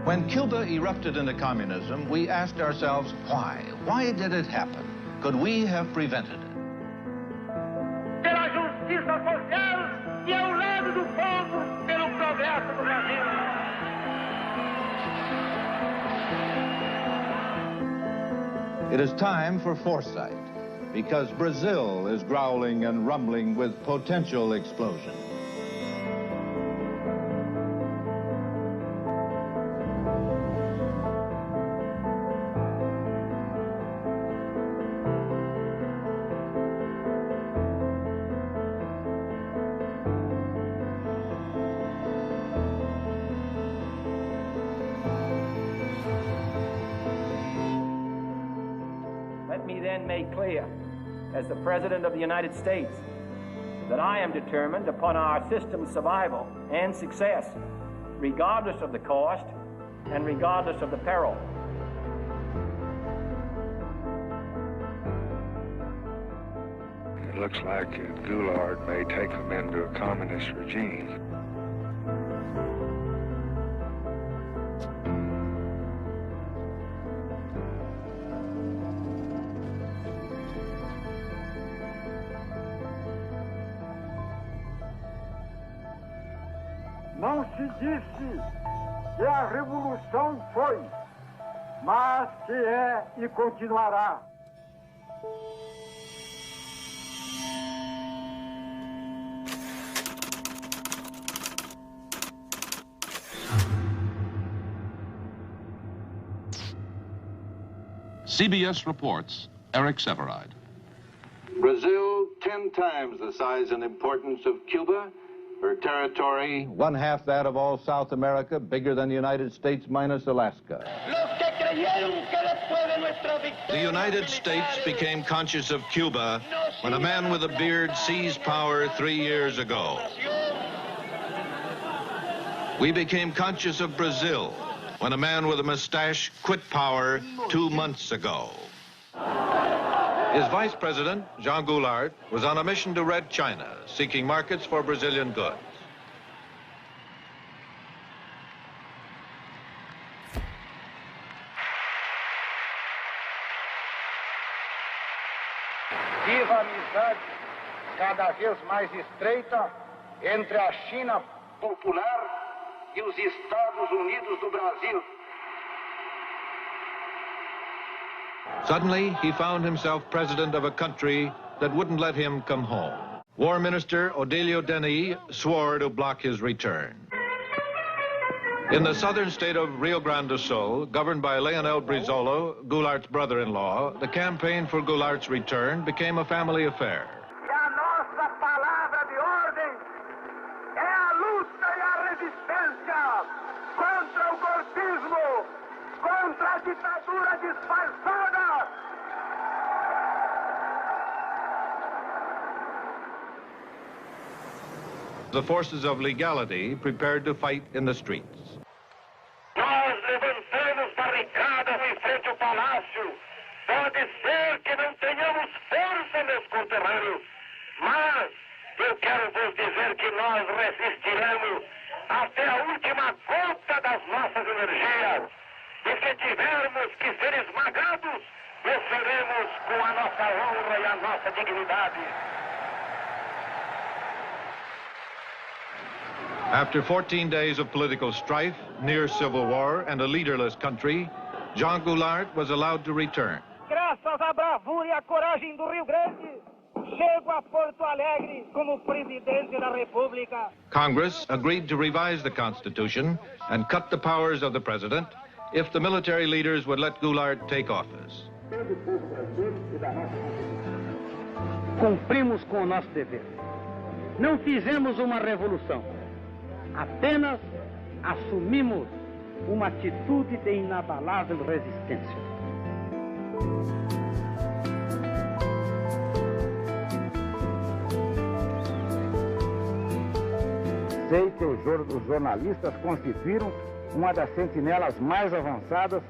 When Cuba erupted into communism, we asked ourselves, why? Why did it happen? Could we have prevented it? Pela justiça social e ao lado do povo, pelo progresso do Brasil. It is time for foresight, because Brazil is growling and rumbling with potential explosion. Let me then make clear, as the President of the United States, that I am determined upon our system's survival and success, regardless of the cost and regardless of the peril. It looks like Goulart may take them into a communist regime. Não se disse que a revolução foi, mas que é e continuará. CBS reports, Eric Severide. Brazil, 10 times the size and importance of Cuba. Her territory, 1/2 that of all South America, bigger than the United States minus Alaska. The United States became conscious of Cuba when a man with a beard seized power 3 years ago. We became conscious of Brazil when a man with a mustache quit power 2 months ago. His vice president, Jean Goulart, was on a mission to Red China, seeking markets for Brazilian goods. Viva a amizade cada vez mais estreita entre a China popular e os Estados Unidos do Brasil. Suddenly, he found himself president of a country that wouldn't let him come home. War Minister Odilio Denis swore to block his return. In the southern state of Rio Grande do Sul, governed by Leonel Brizola, Goulart's brother-in-law, the campaign for Goulart's return became a family affair. E a nossa palavra de ordem é a luta e a resistência contra o golpismo, contra a ditadura disfarçada. The forces of legality prepared to fight in the streets. Nós levantamos barricadas em frente ao palácio. Pode ser que não tenhamos força, meus conterrâneos, mas eu quero vos dizer que nós resistiremos até a última gota das nossas energias. E se tivermos que ser esmagados, o seremos com a nossa honra e a nossa dignidade. After 14 days of political strife, near civil war, and a leaderless country, Jean Goulart was allowed to return. Graças à bravura e à coragem do Rio Grande, chego a Porto Alegre como presidente da República. Congress agreed to revise the Constitution and cut the powers of the president if the military leaders would let Goulart take office. Cumprimos com o nosso dever. Não fizemos uma revolução. Apenas assumimos uma atitude de inabalável resistência. Sei que os jornalistas constituíram uma das sentinelas mais avançadas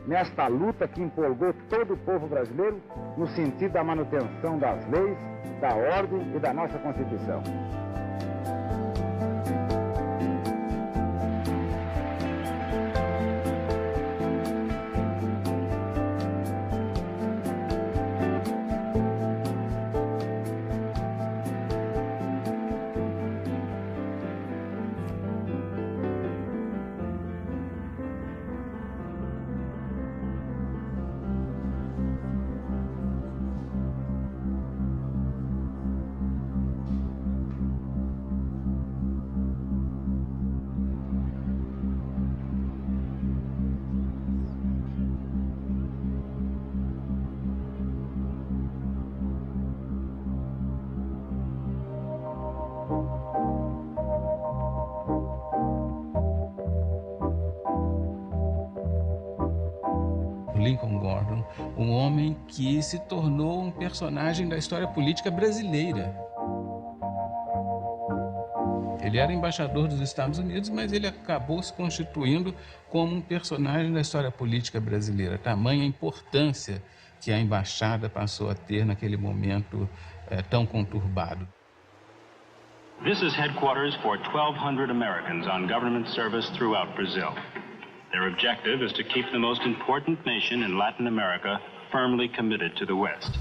nesta luta que empolgou todo o povo brasileiro no sentido da manutenção das leis, da ordem e da nossa Constituição. Lincoln Gordon, um homem que se tornou um personagem da história política brasileira. Ele era embaixador dos Estados Unidos, mas ele acabou se constituindo como um personagem da história política brasileira. Tamanha importância que a embaixada passou a ter naquele momento tão conturbado. This is headquarters for 1,200 Americans on government service throughout Brazil. Their objective is to keep the most important nation in Latin America firmly committed to the West.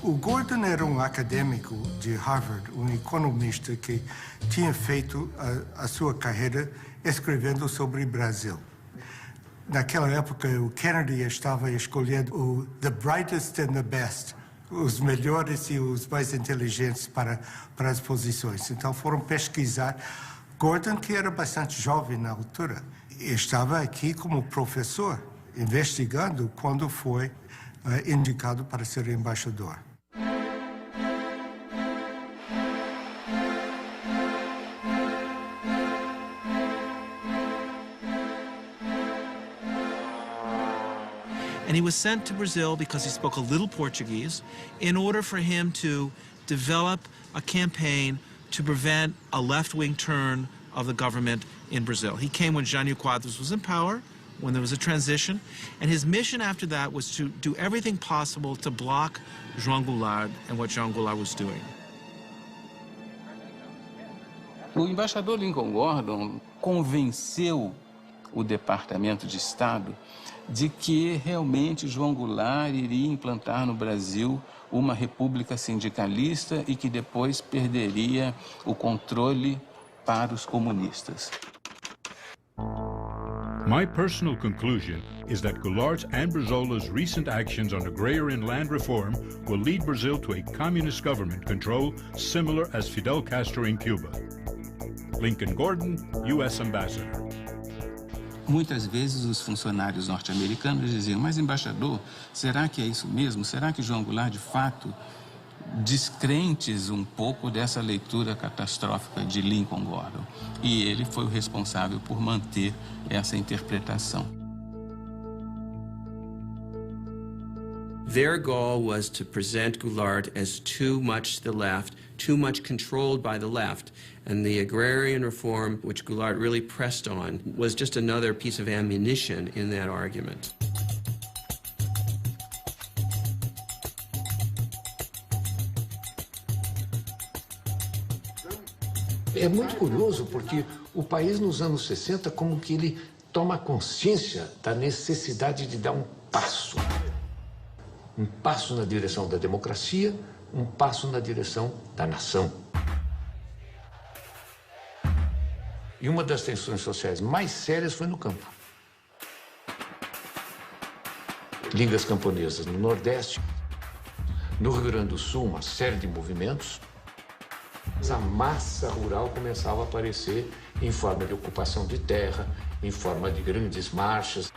O Gordon era um acadêmico de Harvard, um economista que tinha feito a sua carreira escrevendo sobre o Brasil. Naquela época, o Kennedy estava escolhendo the brightest and the best, os melhores e os mais inteligentes para as posições. Então foram pesquisar. Gordon, que era bastante jovem na altura, estava aqui como professor, investigando quando foi indicado para ser embaixador. And he was sent to Brazil because he spoke a little Portuguese in order for him to develop a campaign to prevent a left-wing turn of the government in Brazil. He came when Jânio Quadros was in power, when there was a transition, and his mission after that was to do everything possible to block João Goulart and what João Goulart was doing. O embaixador Lincoln Gordon convenceu o Departamento de Estado de que realmente João Goulart iria implantar no Brasil uma república sindicalista e que depois perderia o controle para os comunistas. My personal conclusion is that Goulart's and Brizola's recent actions on agrarian land reform will lead Brazil to a communist government control similar as Fidel Castro in Cuba. Lincoln Gordon, U.S. Ambassador. Muitas vezes os funcionários norte-americanos diziam, mas embaixador, será que é isso mesmo? Será que João Goulart, de fato, descrentes um pouco dessa leitura catastrófica de Lincoln Gordon? E ele foi o responsável por manter essa interpretação. Their goal was to present Goulart as too much to the left, too much controlled by the left. And the agrarian reform, which Goulart really pressed on, was just another piece of ammunition in that argument. É muito curioso porque o país nos anos 60 como que ele toma consciência da necessidade de dar um passo na direção da democracia, um passo na direção da nação. E uma das tensões sociais mais sérias foi no campo. Ligas camponesas no Nordeste, no Rio Grande do Sul, uma série de movimentos. A massa rural começava a aparecer em forma de ocupação de terra, em forma de grandes marchas.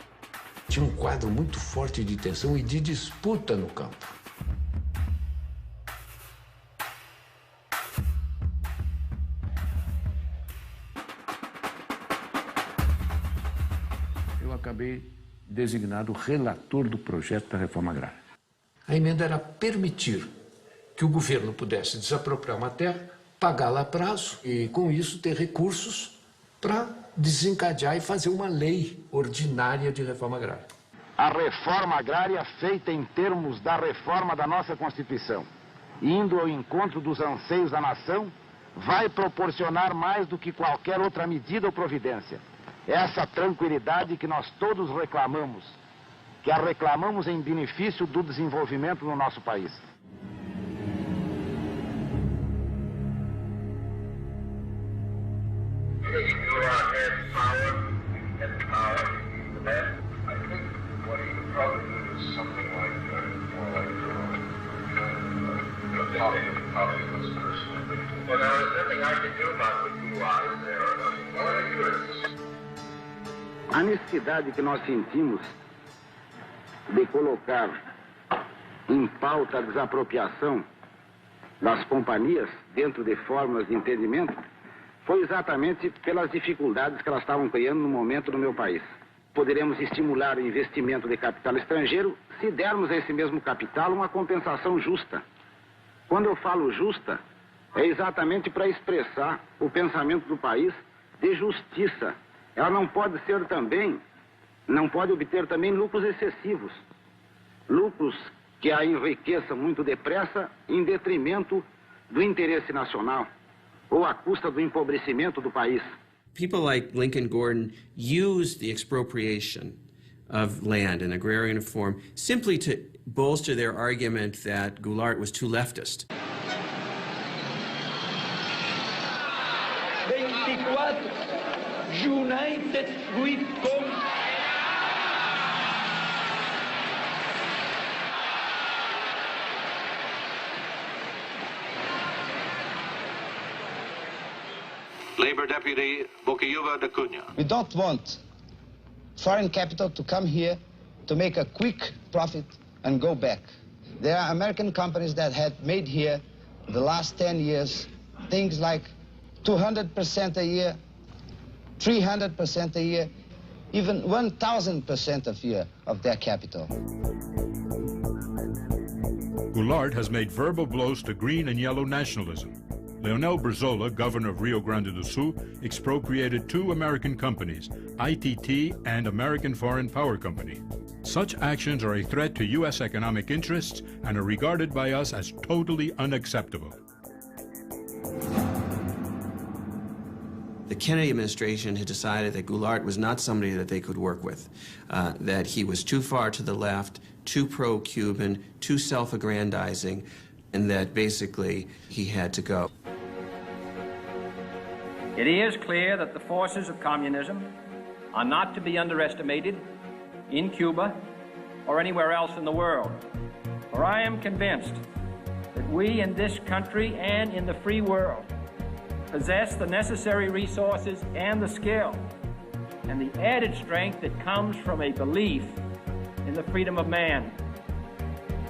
Tinha um quadro muito forte de tensão e de disputa no campo. Eu acabei designado relator do projeto da reforma agrária. A emenda era permitir que o governo pudesse desapropriar uma terra, pagá-la a prazo e, com isso, ter recursos para desencadear e fazer uma lei ordinária de reforma agrária. A reforma agrária feita em termos da reforma da nossa Constituição, indo ao encontro dos anseios da nação, vai proporcionar mais do que qualquer outra medida ou providência. Essa tranquilidade que nós todos reclamamos, que a reclamamos em benefício do desenvolvimento no nosso país. A necessidade que nós sentimos de colocar em pauta a desapropriação das companhias dentro de fórmulas de entendimento foi exatamente pelas dificuldades que elas estavam criando no momento no meu país. Poderemos estimular o investimento de capital estrangeiro se dermos a esse mesmo capital uma compensação justa. Quando eu falo justa, é exatamente para expressar o pensamento do país de justiça. Ela não pode obter também lucros excessivos. Lucros que a enriqueçam muito depressa em detrimento do interesse nacional ou à custa do empobrecimento do país. People like Lincoln Gordon used the expropriation of land and agrarian reform simply to bolster their argument that Goulart was too leftist. 24 United we come. Labor Deputy Bokiuva da Cunha. We don't want foreign capital to come here to make a quick profit and go back. There are American companies that had made here the last 10 years things like 200% a year, 300% a year, even 1,000% a year of their capital. Goulart has made verbal blows to green and yellow nationalism. Leonel Brizola, governor of Rio Grande do Sul, expropriated 2 American companies, ITT and American Foreign Power Company. Such actions are a threat to U.S. economic interests and are regarded by us as totally unacceptable. The Kennedy administration had decided that Goulart was not somebody that they could work with, that he was too far to the left, too pro-Cuban, too self-aggrandizing, and that basically he had to go. It is clear that the forces of communism are not to be underestimated in Cuba or anywhere else in the world. For I am convinced that we in this country and in the free world possess the necessary resources and the skill and the added strength that comes from a belief in the freedom of man,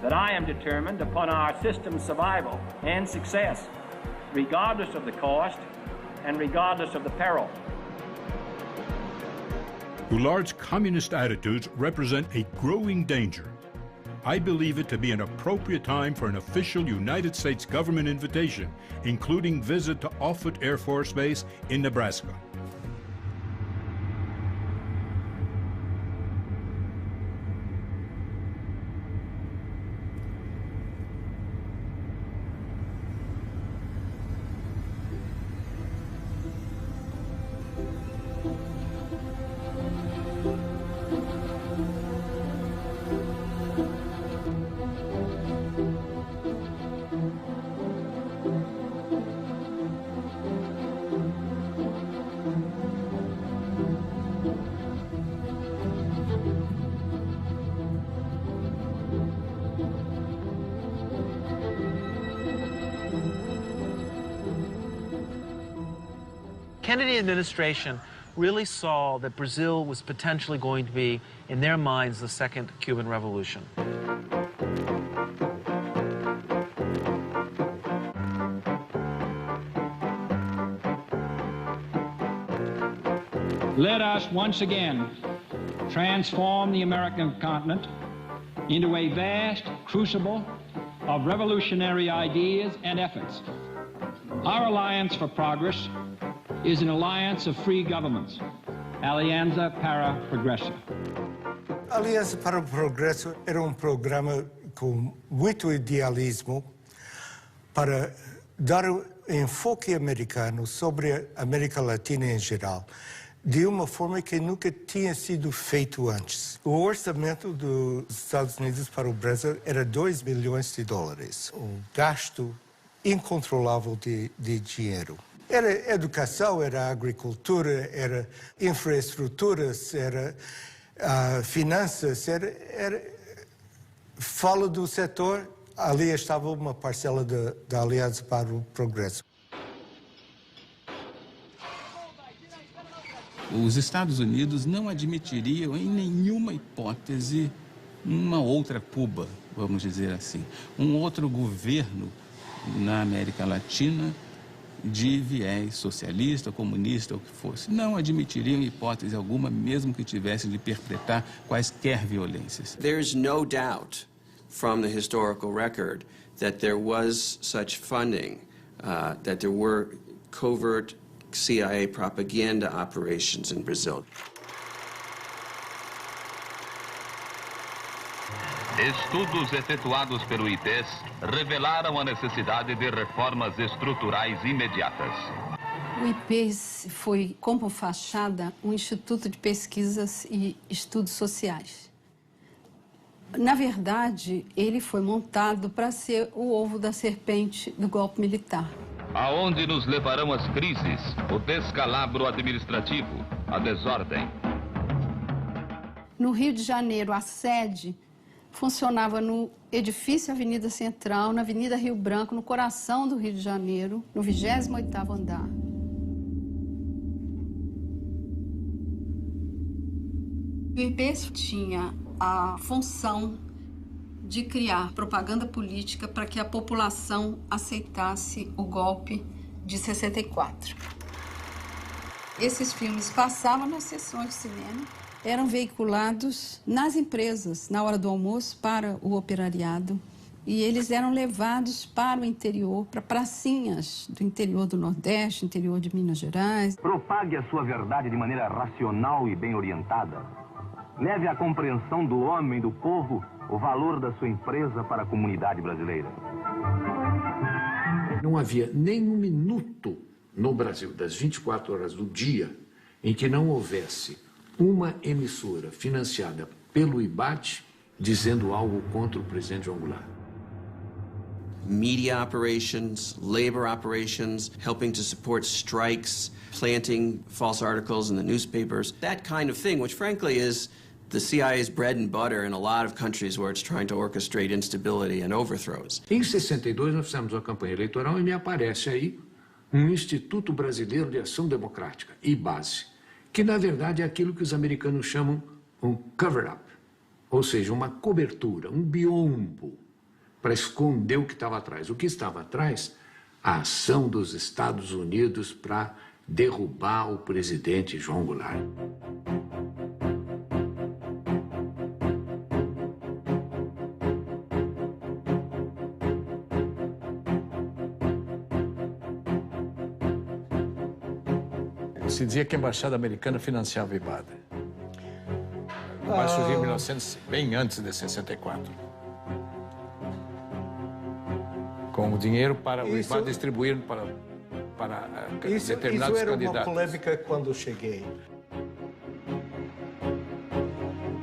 that I am determined upon our system's survival and success, regardless of the cost and regardless of the peril. Goulart's communist attitudes represent a growing danger. I believe it to be an appropriate time for an official United States government invitation, including visit to Offutt Air Force Base in Nebraska. Kennedy administration really saw that Brazil was potentially going to be, in their minds, the second Cuban Revolution. Let us once again transform the American continent into a vast crucible of revolutionary ideas and efforts. Our Alliance for Progress is an alliance of free governments, Alianza para Progresso. Aliança para o Progresso era programa com muito idealismo para dar um enfoque americano sobre a América Latina em geral, de uma forma que nunca tinha sido feito antes. O orçamento dos Estados Unidos para o Brasil era $2 bilhões. Um gasto incontrolável de dinheiro. Era educação, era agricultura, era infraestruturas, era finanças, fala do setor, ali estava uma parcela da Aliança para o Progresso. Os Estados Unidos não admitiriam em nenhuma hipótese uma outra Cuba, vamos dizer assim, um outro governo na América Latina de viés socialista, comunista, ou o que fosse. Não admitiriam hipótese alguma, mesmo que tivessem de perpetrar quaisquer violências. There's no doubt from the historical record that there was such funding, that there were covert CIA propaganda operations in Brazil. Estudos efetuados pelo IPES revelaram a necessidade de reformas estruturais imediatas. O IPES foi, como fachada, um instituto de pesquisas e estudos sociais. Na verdade, ele foi montado para ser o ovo da serpente do golpe militar. Aonde nos levarão as crises, o descalabro administrativo, a desordem. No Rio de Janeiro, a sede funcionava no edifício Avenida Central, na Avenida Rio Branco, no coração do Rio de Janeiro, no 28º andar. O IPES tinha a função de criar propaganda política para que a população aceitasse o golpe de 64. Esses filmes passavam nas sessões de cinema, eram veiculados nas empresas, na hora do almoço, para o operariado. E eles eram levados para o interior, para pracinhas do interior do Nordeste, interior de Minas Gerais. Propague a sua verdade de maneira racional e bem orientada. Leve à compreensão do homem, do povo, o valor da sua empresa para a comunidade brasileira. Não havia nem um minuto no Brasil, das 24 horas do dia, em que não houvesse uma emissora financiada pelo IBAD dizendo algo contra o presidente João Goulart. Media operations, labor operations, helping to support strikes, planting false articles in the newspapers, that kind of thing, which frankly is the CIA's bread and butter in a lot of countries where it's trying to orchestrate instability and overthrows. Em 62 nós fizemos uma campanha eleitoral e me aparece aí um Instituto Brasileiro de Ação Democrática, IBASE, que na verdade é aquilo que os americanos chamam um cover-up, ou seja, uma cobertura, um biombo, para esconder o que estava atrás. O que estava atrás? A ação dos Estados Unidos para derrubar o presidente João Goulart. Se dizia que a embaixada americana financiava o IBAD. O IBAD surgiu em 1900, bem antes de 64. Com o dinheiro para o IBAD distribuir para determinados candidatos. Isso era uma polêmica quando cheguei.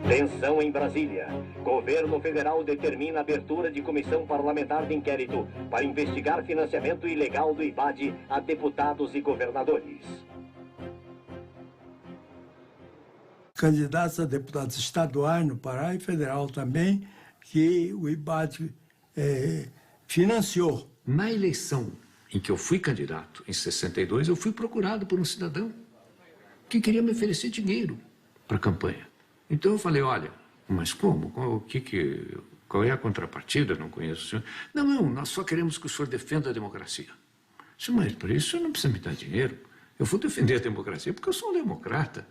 Tensão em Brasília. Governo federal determina a abertura de comissão parlamentar de inquérito para investigar financiamento ilegal do IBAD a deputados e governadores. Candidatos a deputados estaduais no Pará e federal também, que o IBAD financiou. Na eleição em que eu fui candidato, em 62, eu fui procurado por um cidadão que queria me oferecer dinheiro para a campanha. Então eu falei, olha, mas como? Qual é a contrapartida? Não conheço o senhor. Não, nós só queremos que o senhor defenda a democracia. Eu disse, mas por isso o senhor não precisa me dar dinheiro. Eu vou defender a democracia porque eu sou um democrata.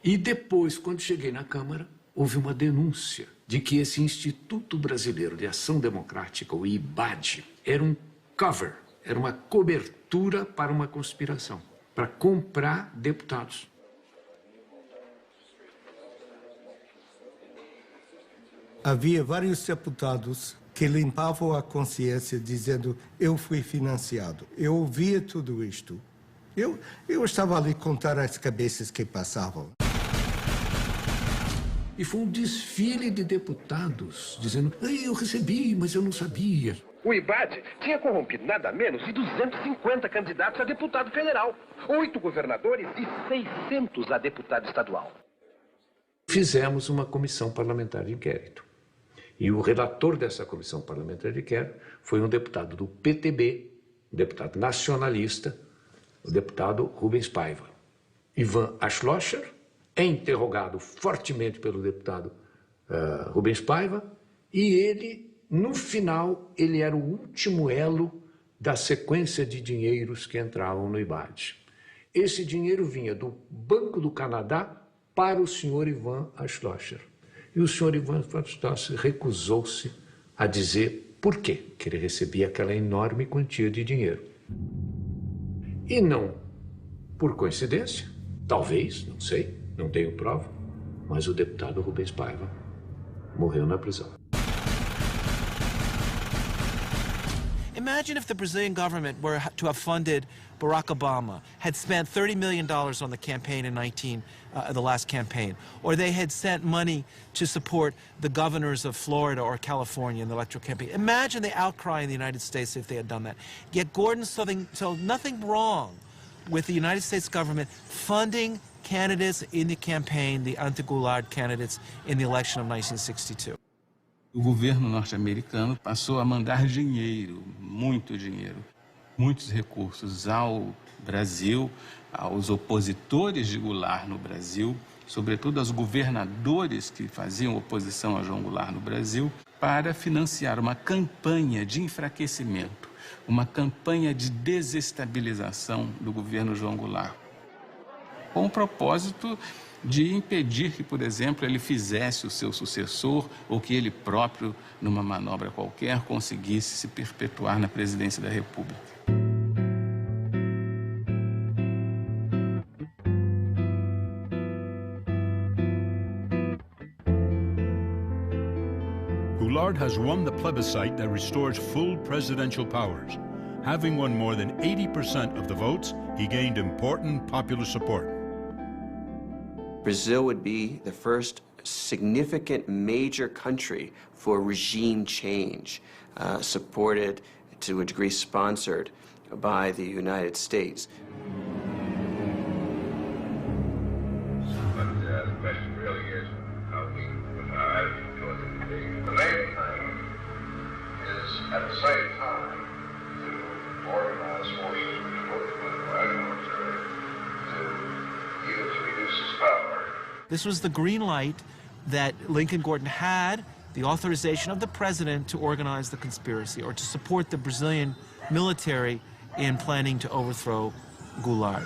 E depois, quando cheguei na Câmara, houve uma denúncia de que esse Instituto Brasileiro de Ação Democrática, o IBAD, era um cover, era uma cobertura para uma conspiração, para comprar deputados. Havia vários deputados que limpavam a consciência dizendo, eu fui financiado. Eu ouvia tudo isto. Eu estava ali contar as cabeças que passavam. E foi um desfile de deputados dizendo, eu recebi, mas eu não sabia. O IBAD tinha corrompido nada menos de 250 candidatos a deputado federal, 8 governadores e 600 a deputado estadual. Fizemos uma comissão parlamentar de inquérito. E o relator dessa comissão parlamentar de inquérito foi um deputado do PTB, um deputado nacionalista, o deputado Rubens Paiva. Ivan Ashlocher é interrogado fortemente pelo deputado Rubens Paiva, e ele, no final, ele era o último elo da sequência de dinheiros que entravam no IBAD. Esse dinheiro vinha do Banco do Canadá para o senhor Ivan Schloesser. E o senhor Ivan Schloesser recusou-se a dizer por quê que ele recebia aquela enorme quantia de dinheiro. E não por coincidência, talvez, não sei, não tenho prova, mas o deputado Rubens Paiva morreu na prisão. Imagine if the Brazilian government were to have funded Barack Obama, had spent $30 million on the campaign in the last campaign, or they had sent money to support the governors of Florida or California in the electoral campaign. Imagine the outcry in the United States if they had done that. Yet Gordon saw nothing wrong with the United States government funding candidates in the campaign, the anti-Goulart candidates in the election of 1962. O governo norte-americano passou a mandar dinheiro, muito dinheiro, muitos recursos ao Brasil, aos opositores de Goulart no Brasil, sobretudo aos governadores que faziam oposição a João Goulart no Brasil, para financiar uma campanha de enfraquecimento, uma campanha de desestabilização do governo João Goulart, com o propósito de impedir que, por exemplo, ele fizesse o seu sucessor ou que ele próprio, numa manobra qualquer, conseguisse se perpetuar na presidência da República. Goulart has won the plebiscite that restores full presidential powers. Having won more than 80% of the votes, he gained important popular support. Brazil would be the first significant major country for regime change, supported, to a degree sponsored, by the United States. But the question really is how we, with our attitude towards it. The main thing is, at the same time, to organize forces which work with the right military to use to reduce its power. This was the green light that Lincoln Gordon had, the authorization of the president to organize the conspiracy or to support the Brazilian military in planning to overthrow Goulart.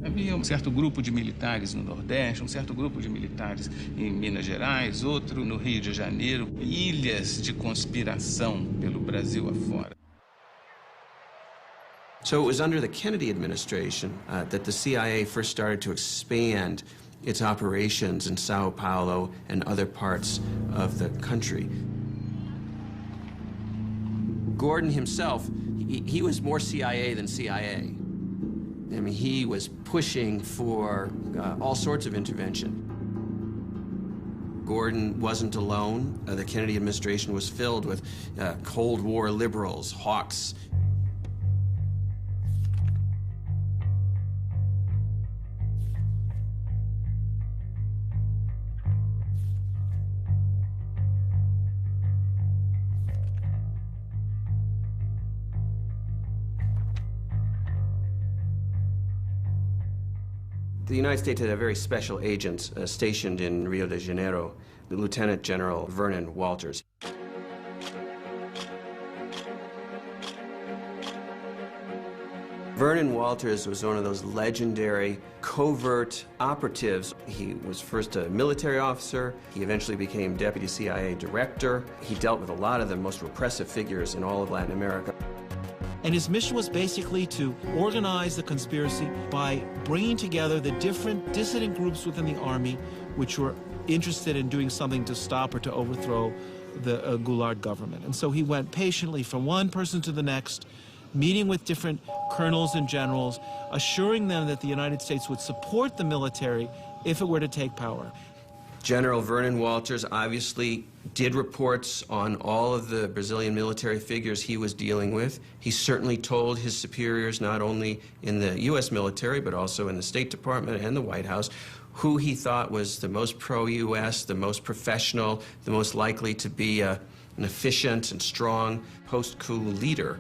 Havia um certo grupo de militares no Nordeste, um certo grupo de militares em Minas Gerais, outro no Rio de Janeiro, ilhas de conspiração pelo Brasil afora. So it was under the Kennedy administration that the CIA first started to expand its operations in Sao Paulo and other parts of the country. Gordon himself, he was more CIA than CIA. I mean, he was pushing for all sorts of intervention. Gordon wasn't alone. The Kennedy administration was filled with Cold War liberals, hawks. The United States had a very special agent stationed in Rio de Janeiro, the Lieutenant General Vernon Walters. Vernon Walters was one of those legendary covert operatives. He was first a military officer. He eventually became deputy CIA director. He dealt with a lot of the most repressive figures in all of Latin America. And his mission was basically to organize the conspiracy by bringing together the different dissident groups within the army which were interested in doing something to stop or to overthrow the Goulart government. And so he went patiently from one person to the next, meeting with different colonels and generals, assuring them that the United States would support the military if it were to take power. General Vernon Walters obviously did reports on all of the Brazilian military figures he was dealing with. He certainly told his superiors, not only in the U.S. military, but also in the State Department and the White House, who he thought was the most pro-U.S., the most professional, the most likely to be an efficient and strong post-coup leader.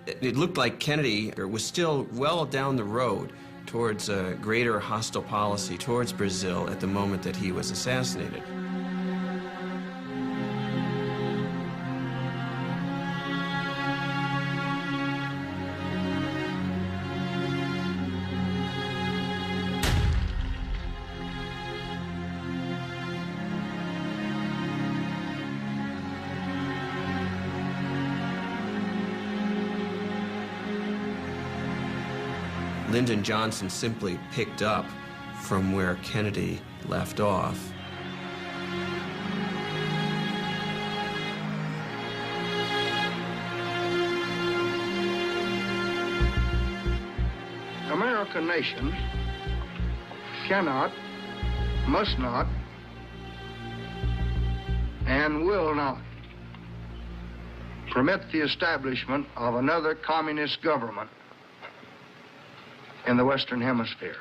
It looked like Kennedy was still well down the road towards a greater hostile policy towards Brazil at the moment that he was assassinated. Lyndon Johnson simply picked up from where Kennedy left off. American nation cannot, must not, and will not permit the establishment of another communist government in the Western Hemisphere.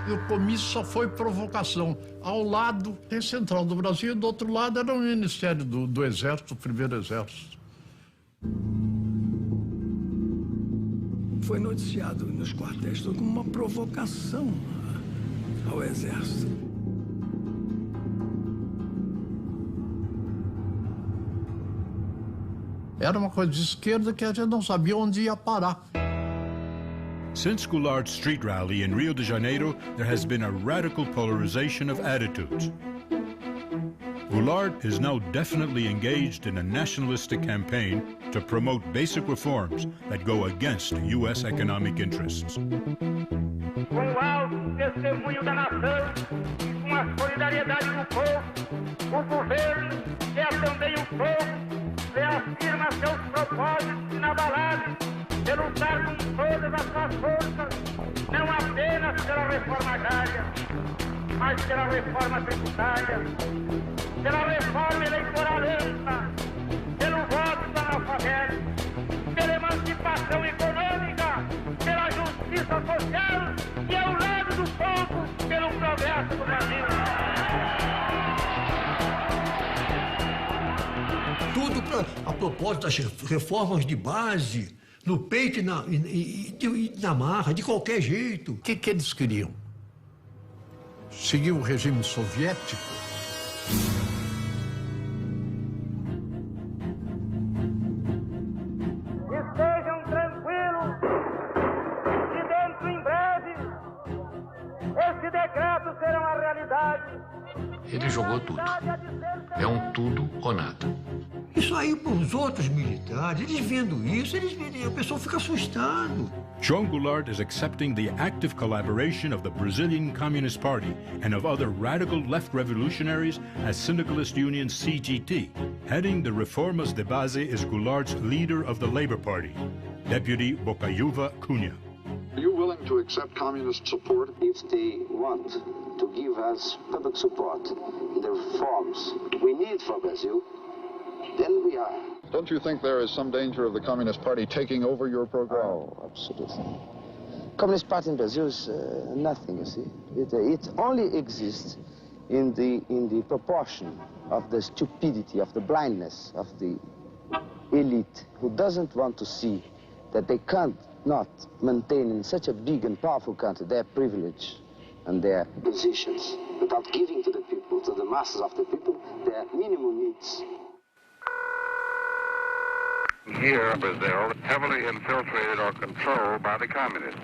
E o comício só foi provocação. Ao lado tem Central do Brasil, do outro lado era o Ministério do Exército, o Primeiro Exército. Foi noticiado nos quartéis como uma provocação ao Exército. Era uma coisa de esquerda que a gente não sabia onde ia parar. Since Goulard's street rally in Rio de Janeiro, there has been a radical polarization of attitudes. Goulard is now definitely engaged in a nationalistic campaign to promote basic reforms that go against U.S. economic interests. Com o alto testemunho da nação e com a solidariedade do povo, o governo, que é também o povo, reafirma seus propósitos inabaláveis de lutar com todas as suas forças, não apenas pela reforma agrária, mas pela reforma tributária, pela reforma eleitoral ampla, pelo voto do analfabeto, pela emancipação econômica, pela justiça social e ao lado do povo, pelo progresso do Brasil. Tudo a propósito das reformas de base, no peito e na marra, de qualquer jeito. O que eles queriam? Seguir o regime soviético? Estejam tranquilos que dentro em breve esse decreto será uma realidade. Ele jogou tudo. É um tudo ou nada. Isso aí para os outros militares, eles vendo isso, a pessoa fica assustado. João Goulart is accepting the active collaboration of the Brazilian Communist Party and of other radical left revolutionaries as Syndicalist Union CGT. Heading the Reformas de Base is Goulart's leader of the Labour Party, Deputy Bocaiúva Cunha. Are you willing to accept communist support? If they want to give us public support in the reforms we need for Brazil, then we are. Don't you think there is some danger of the Communist Party taking over your program? Oh, absolutely. Communist Party in Brazil is nothing, you see. It only exists in the proportion of the stupidity, of the blindness of the elite who doesn't want to see that they can't not maintain in such a big and powerful country their privilege and their positions without giving to the people, to the masses of the people, their minimum needs. Here, Brazil, heavily infiltrated or controlled by the communists,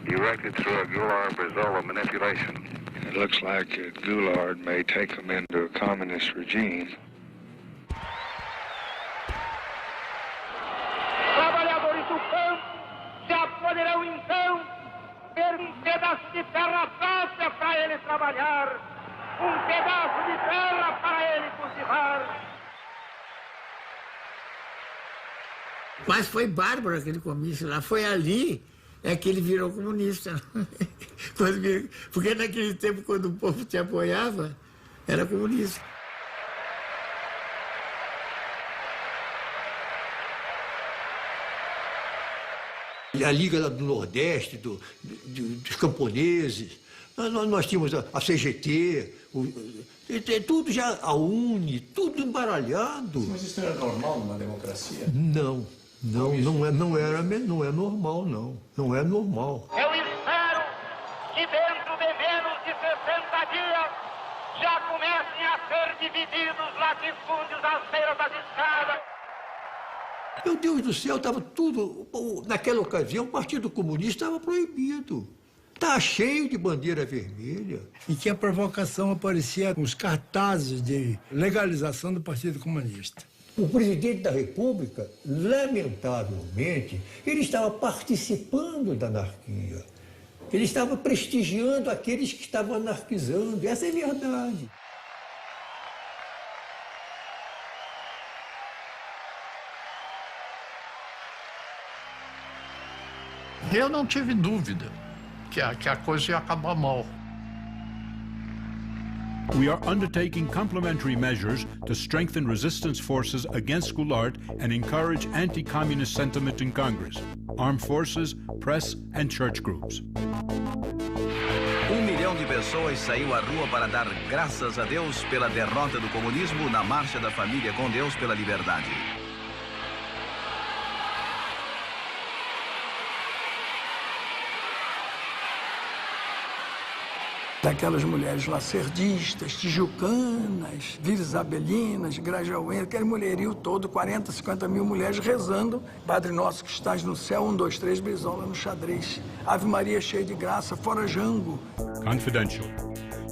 directed through a Goulart-Brizola manipulation. It looks like Goulart may take them into a communist regime. Trabalhadores do campo já poderão então ter um pedaço de terra própria para eles trabalhar. um pedaço de terra para ele cultivar. Mas foi bárbaro aquele comício lá. Foi ali que ele virou comunista. Porque naquele tempo, quando o povo te apoiava, era comunista. A Liga do Nordeste, dos camponeses, nós tínhamos a CGT, tudo já, a UNE, tudo embaralhado. Mas isso era normal numa democracia? Não é normal, não. Não é normal. Eu espero que dentro de menos de 60 dias já comecem a ser divididos latifúndios às beiras das estradas. Meu Deus do céu, estava tudo... Naquela ocasião, o Partido Comunista estava proibido. Estava cheio de bandeira vermelha. E que a provocação aparecia com os cartazes de legalização do Partido Comunista. O presidente da República, lamentavelmente, ele estava participando da anarquia. Ele estava prestigiando aqueles que estavam anarquizando. Essa é a verdade. Eu não tive dúvida que a coisa ia acabar mal. We are undertaking complementary measures to strengthen resistance forces against Goulart and encourage anti-communist sentiment in Congress, armed forces, press and church groups. 1 milhão de pessoas saiu à rua para dar graças a Deus pela derrota do comunismo na Marcha da Família com Deus pela Liberdade. Daquelas mulheres lacerdistas, tijucanas, virisabelinas, grajaúenses, aquele mulherio todo, 40, 50 mil mulheres rezando. Padre Nosso que estás no céu, 1, 2, 3, brisola no xadrez. Ave Maria cheia de graça, fora Jango. Confidential.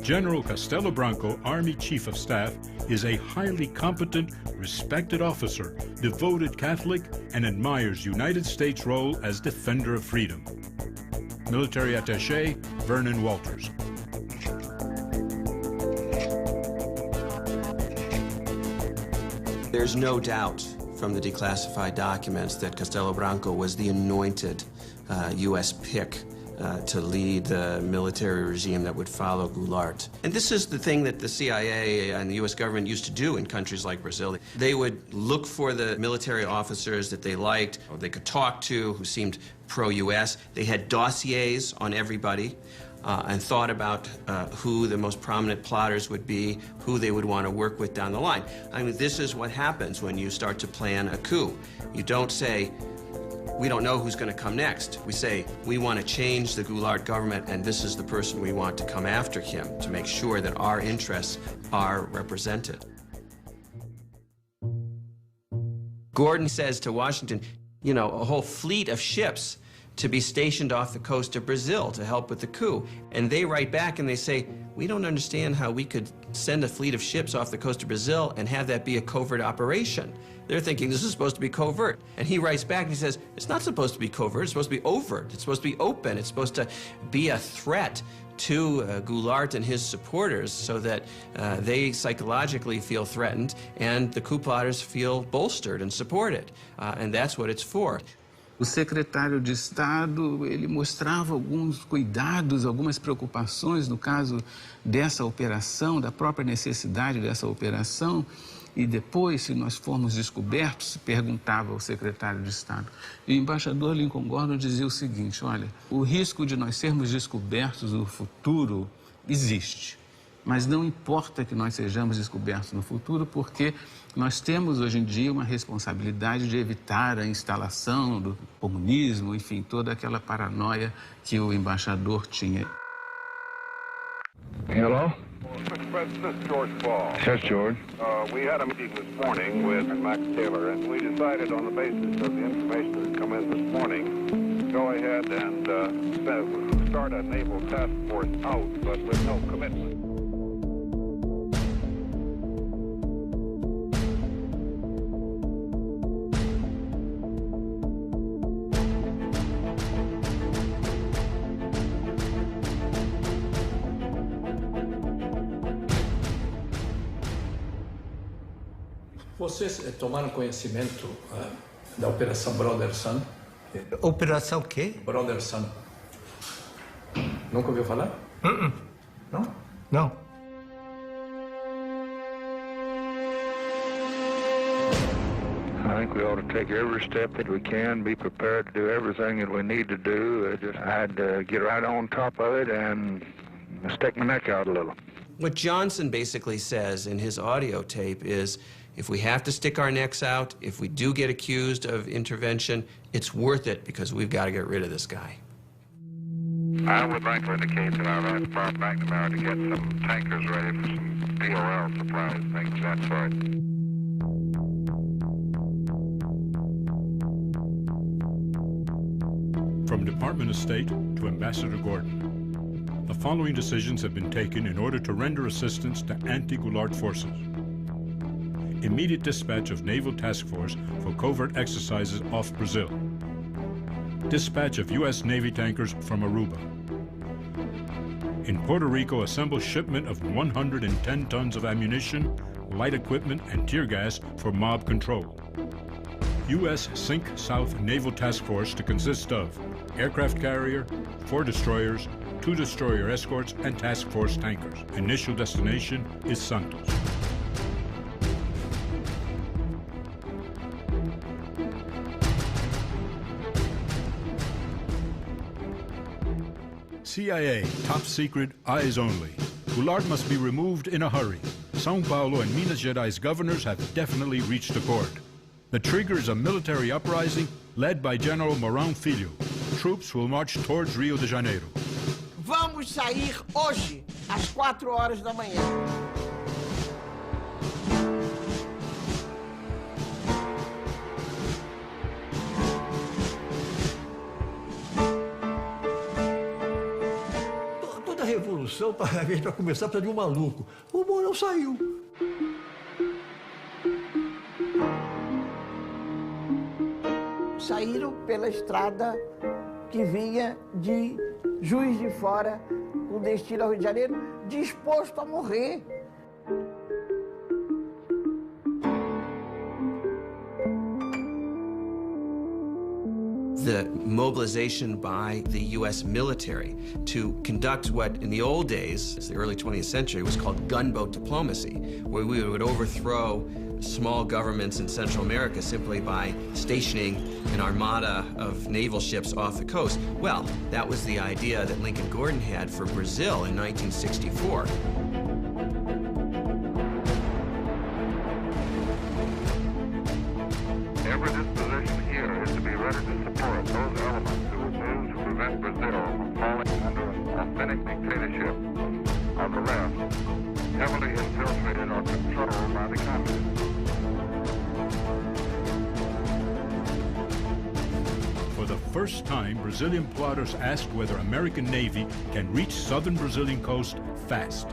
General Castelo Branco, Army Chief of Staff, is a highly competent, respected officer, devoted Catholic, and admires United States' role as defender of freedom. Military Attaché, Vernon Walters. There's no doubt from the declassified documents that Castelo Branco was the anointed U.S. pick to lead the military regime that would follow Goulart. And this is the thing that the CIA and the U.S. government used to do in countries like Brazil. They would look for the military officers that they liked, or they could talk to, who seemed pro-U.S. They had dossiers on everybody. And thought about who the most prominent plotters would be, who they would want to work with down the line. I mean, this is what happens when you start to plan a coup. You don't say, we don't know who's going to come next. We say, we want to change the Goulart government, and this is the person we want to come after him to make sure that our interests are represented. Gordon says to Washington, you know, a whole fleet of ships to be stationed off the coast of Brazil to help with the coup. And they write back and they say, we don't understand how we could send a fleet of ships off the coast of Brazil and have that be a covert operation. They're thinking this is supposed to be covert. And he writes back and he says, it's not supposed to be covert, it's supposed to be overt, it's supposed to be open, it's supposed to be a threat to Goulart and his supporters so that they psychologically feel threatened and the coup plotters feel bolstered and supported. And that's what it's for. O secretário de Estado, ele mostrava alguns cuidados, algumas preocupações no caso dessa operação, da própria necessidade dessa operação. E depois, se nós formos descobertos, perguntava ao secretário de Estado. E o embaixador Lincoln Gordon dizia o seguinte, olha, o risco de nós sermos descobertos no futuro existe. Mas não importa que nós sejamos descobertos no futuro, porque nós temos hoje em dia uma responsabilidade de evitar a instalação do comunismo, enfim, toda aquela paranoia que o embaixador tinha. Hello? Mr. President, this is George Ball. Yes, George. We had a meeting this morning with Max Taylor, and we decided on the basis of the information that had come in this morning, go ahead and start a naval task force out, but with no commitment. Vocês tomaram conhecimento da Operação Brother Sun? Operação o quê? Brother Sun. Nunca ouviu falar? Não? Não. I think we ought to take every step that we can, be prepared to do everything that we need to do. I'd get right on top of it and stick my neck out a little. What Johnson basically says in his audio tape is, if we have to stick our necks out, if we do get accused of intervention, it's worth it because we've got to get rid of this guy. I would like to indicate that I'd ask Bob McNamara to get some tankers ready for some POL supplies, things of that sort. From Department of State to Ambassador Gordon, the following decisions have been taken in order to render assistance to anti-Goulart forces. Immediate dispatch of naval task force for covert exercises off Brazil. Dispatch of U.S. Navy tankers from Aruba. In Puerto Rico, assemble shipment of 110 tons of ammunition, light equipment, and tear gas for mob control. U.S. Sink South Naval Task Force to consist of aircraft carrier, 4 destroyers, 2 destroyer escorts, and task force tankers. Initial destination is Santos. CIA, top secret, eyes only. Goulart must be removed in a hurry. São Paulo and Minas Gerais governors have definitely reached accord. The trigger is a military uprising led by General Mourão Filho. Troops will march towards Rio de Janeiro. Vamos sair hoje, às 4 horas da manhã. Toda revolução, a gente vai começar, precisa de um maluco. O Mourão saiu. Saíram pela estrada que vinha de Juiz de Fora, com destino ao Rio de Janeiro, disposto a morrer. The mobilization by the U.S. military to conduct what in the old days, the early 20th century, was called gunboat diplomacy, where we would overthrow small governments in Central America simply by stationing an armada of naval ships off the coast. Well, that was the idea that Lincoln Gordon had for Brazil in 1964. Every disposition here is to be ready to support those elements who would move to prevent Brazil from falling under an authentic dictatorship of the left, heavily infiltrated or controlled by the communists. For the first time, Brazilian plotters asked whether American Navy can reach southern Brazilian coast fast.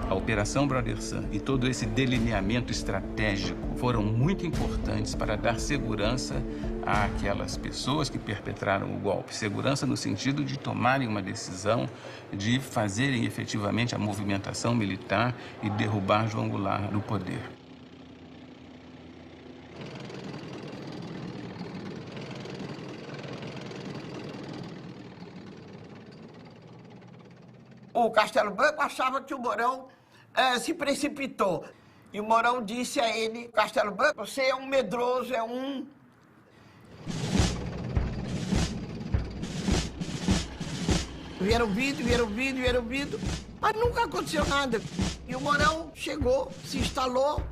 A Operação Brother Sun e todo esse delineamento estratégico foram muito importantes para dar segurança àquelas pessoas que perpetraram o golpe. Segurança no sentido de tomarem uma decisão, de fazerem efetivamente a movimentação militar e derrubar João Goulart no poder. O Castelo Branco achava que o Mourão se precipitou. E o Mourão disse a ele, Castelo Branco, você é um medroso, é um... Vieram vindo, mas nunca aconteceu nada. E o Mourão chegou, se instalou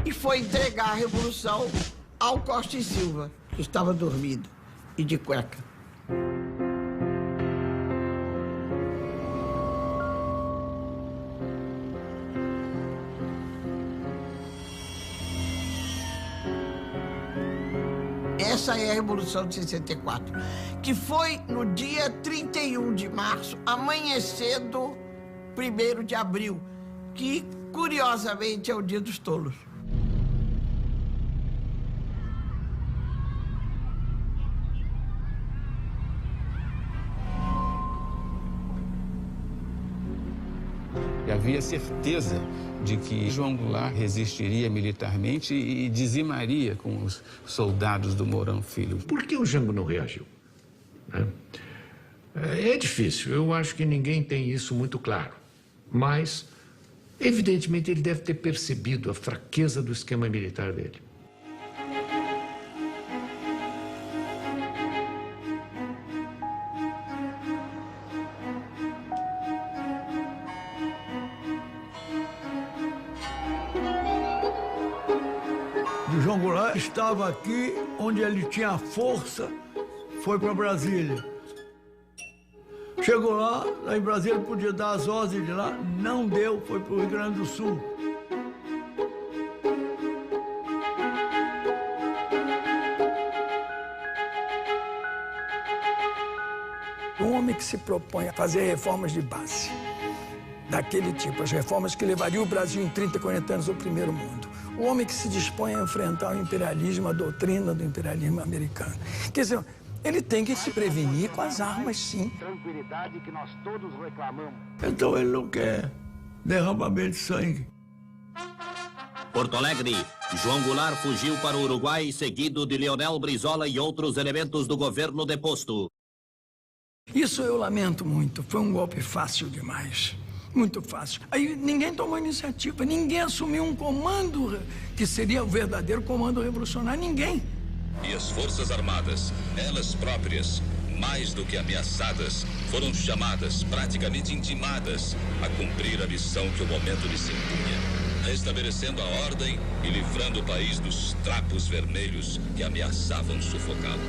e foi entregar a Revolução ao Costa e Silva, que estava dormindo e de cueca. Essa é a Revolução de 64, que foi no dia 31 de março, amanhecendo 1º de abril, que, curiosamente, é o Dia dos Tolos. E havia certeza de que João Goulart resistiria militarmente e dizimaria com os soldados do Mourão Filho. Por que o Jango não reagiu? É difícil, eu acho que ninguém tem isso muito claro. Mas, evidentemente, ele deve ter percebido a fraqueza do esquema militar dele. O João Goulart estava aqui onde ele tinha força, foi para Brasília. Chegou lá em Brasília podia dar as ordens de lá, não deu, foi para o Rio Grande do Sul. Um homem que se propõe a fazer reformas de base, daquele tipo, as reformas que levariam o Brasil em 30, 40 anos ao primeiro mundo. O homem que se dispõe a enfrentar o imperialismo, a doutrina do imperialismo americano. Quer dizer, ele tem que se prevenir com as armas, sim. Tranquilidade que nós todos reclamamos. Então ele não quer derramamento de sangue. Porto Alegre, João Goulart fugiu para o Uruguai, seguido de Leonel Brizola e outros elementos do governo deposto. Isso eu lamento muito. Foi um golpe fácil demais. Muito fácil. Aí ninguém tomou iniciativa, ninguém assumiu um comando que seria o verdadeiro comando revolucionário, ninguém. E as Forças Armadas, elas próprias, mais do que ameaçadas, foram chamadas, praticamente intimadas, a cumprir a missão que o momento lhes impunha, restabelecendo a ordem e livrando o país dos trapos vermelhos que ameaçavam sufocá-lo.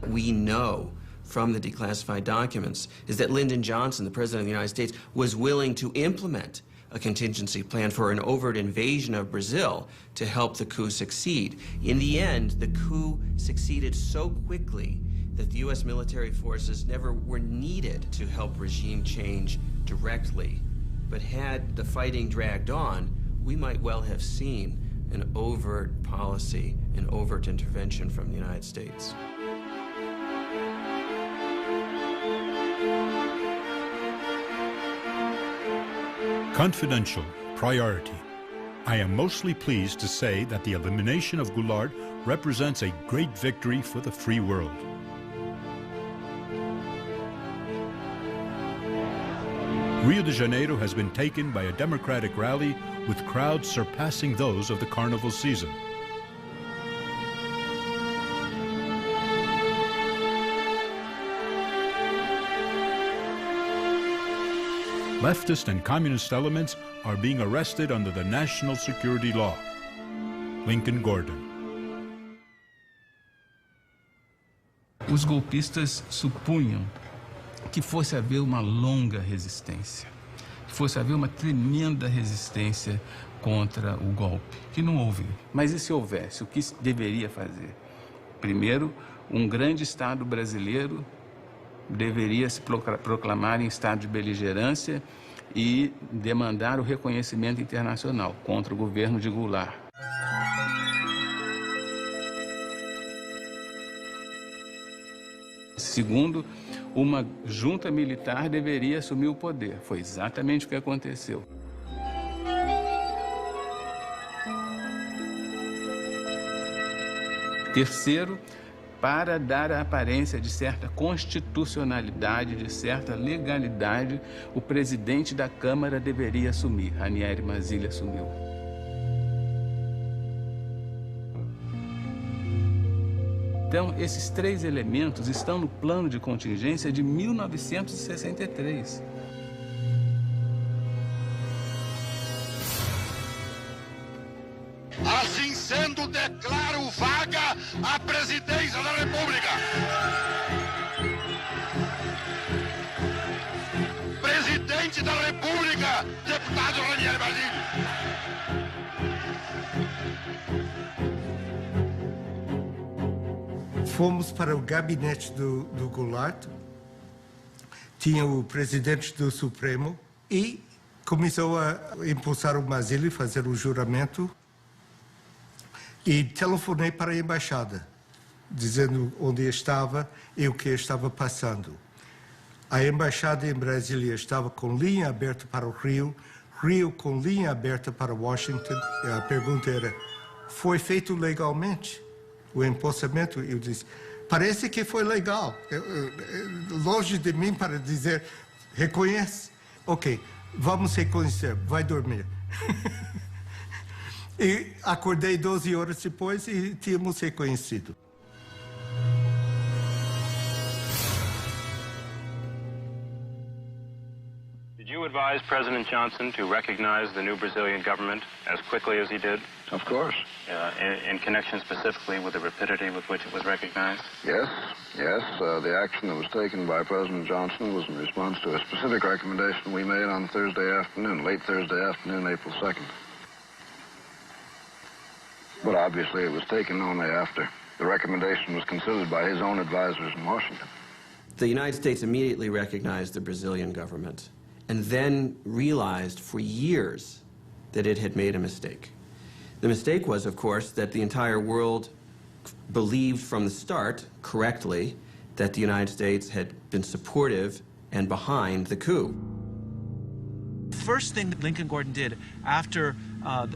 We know from the declassified documents is that Lyndon Johnson, the President of the United States, was willing to implement a contingency plan for an overt invasion of Brazil to help the coup succeed. In the end, the coup succeeded so quickly that the U.S. military forces never were needed to help regime change directly. But had the fighting dragged on, we might well have seen an overt policy, an overt intervention from the United States. Confidential, priority. I am mostly pleased to say that the elimination of Goulart represents a great victory for the free world. Rio de Janeiro has been taken by a democratic rally with crowds surpassing those of the carnival season. Leftist and communist elements are being arrested under the national security law. Lincoln Gordon. Os golpistas supunham que fosse haver uma longa resistência, que fosse haver uma tremenda resistência contra o golpe, que não houve. Mas e se houvesse? O que deveria fazer? Primeiro, um grande Estado brasileiro deveria se proclamar em estado de beligerância e demandar o reconhecimento internacional contra o governo de Goulart. Segundo, uma junta militar deveria assumir o poder. Foi exatamente o que aconteceu. Terceiro, para dar a aparência de certa constitucionalidade, de certa legalidade, o presidente da Câmara deveria assumir. Ranieri Mazzilli assumiu. Então, esses três elementos estão no plano de contingência de 1963. Assim sendo, declaro vaga a presidência da República. Presidente da República, deputado Ranieri Mazzilli. Fomos para o gabinete do Goulart, tinha o presidente do Supremo e começou a impulsar o Mazzilli, fazer o juramento. E telefonei para a embaixada, dizendo onde estava e o que estava passando. A embaixada em Brasília estava com linha aberta para o Rio, Rio com linha aberta para Washington. E a pergunta era, foi feito legalmente o empossamento? Eu disse, parece que foi legal. Longe de mim para dizer, reconhece. Ok, vamos reconhecer, vai dormir. E acordei 12 horas depois e tínhamos reconhecido. Did you advise President Johnson to recognize the new Brazilian government as quickly as he did? Of course. In connection specifically with the rapidity with which it was recognized? Yes. The action that was taken by President Johnson was in response to a specific recommendation we made on Thursday afternoon, late Thursday afternoon, April 2nd. But obviously it was taken only after the recommendation was considered by his own advisors in Washington. The United States immediately recognized the Brazilian government and then realized for years that it had made a mistake. The mistake was, of course, that the entire world believed from the start, correctly, that the United States had been supportive and behind the coup. The first thing that Lincoln Gordon did after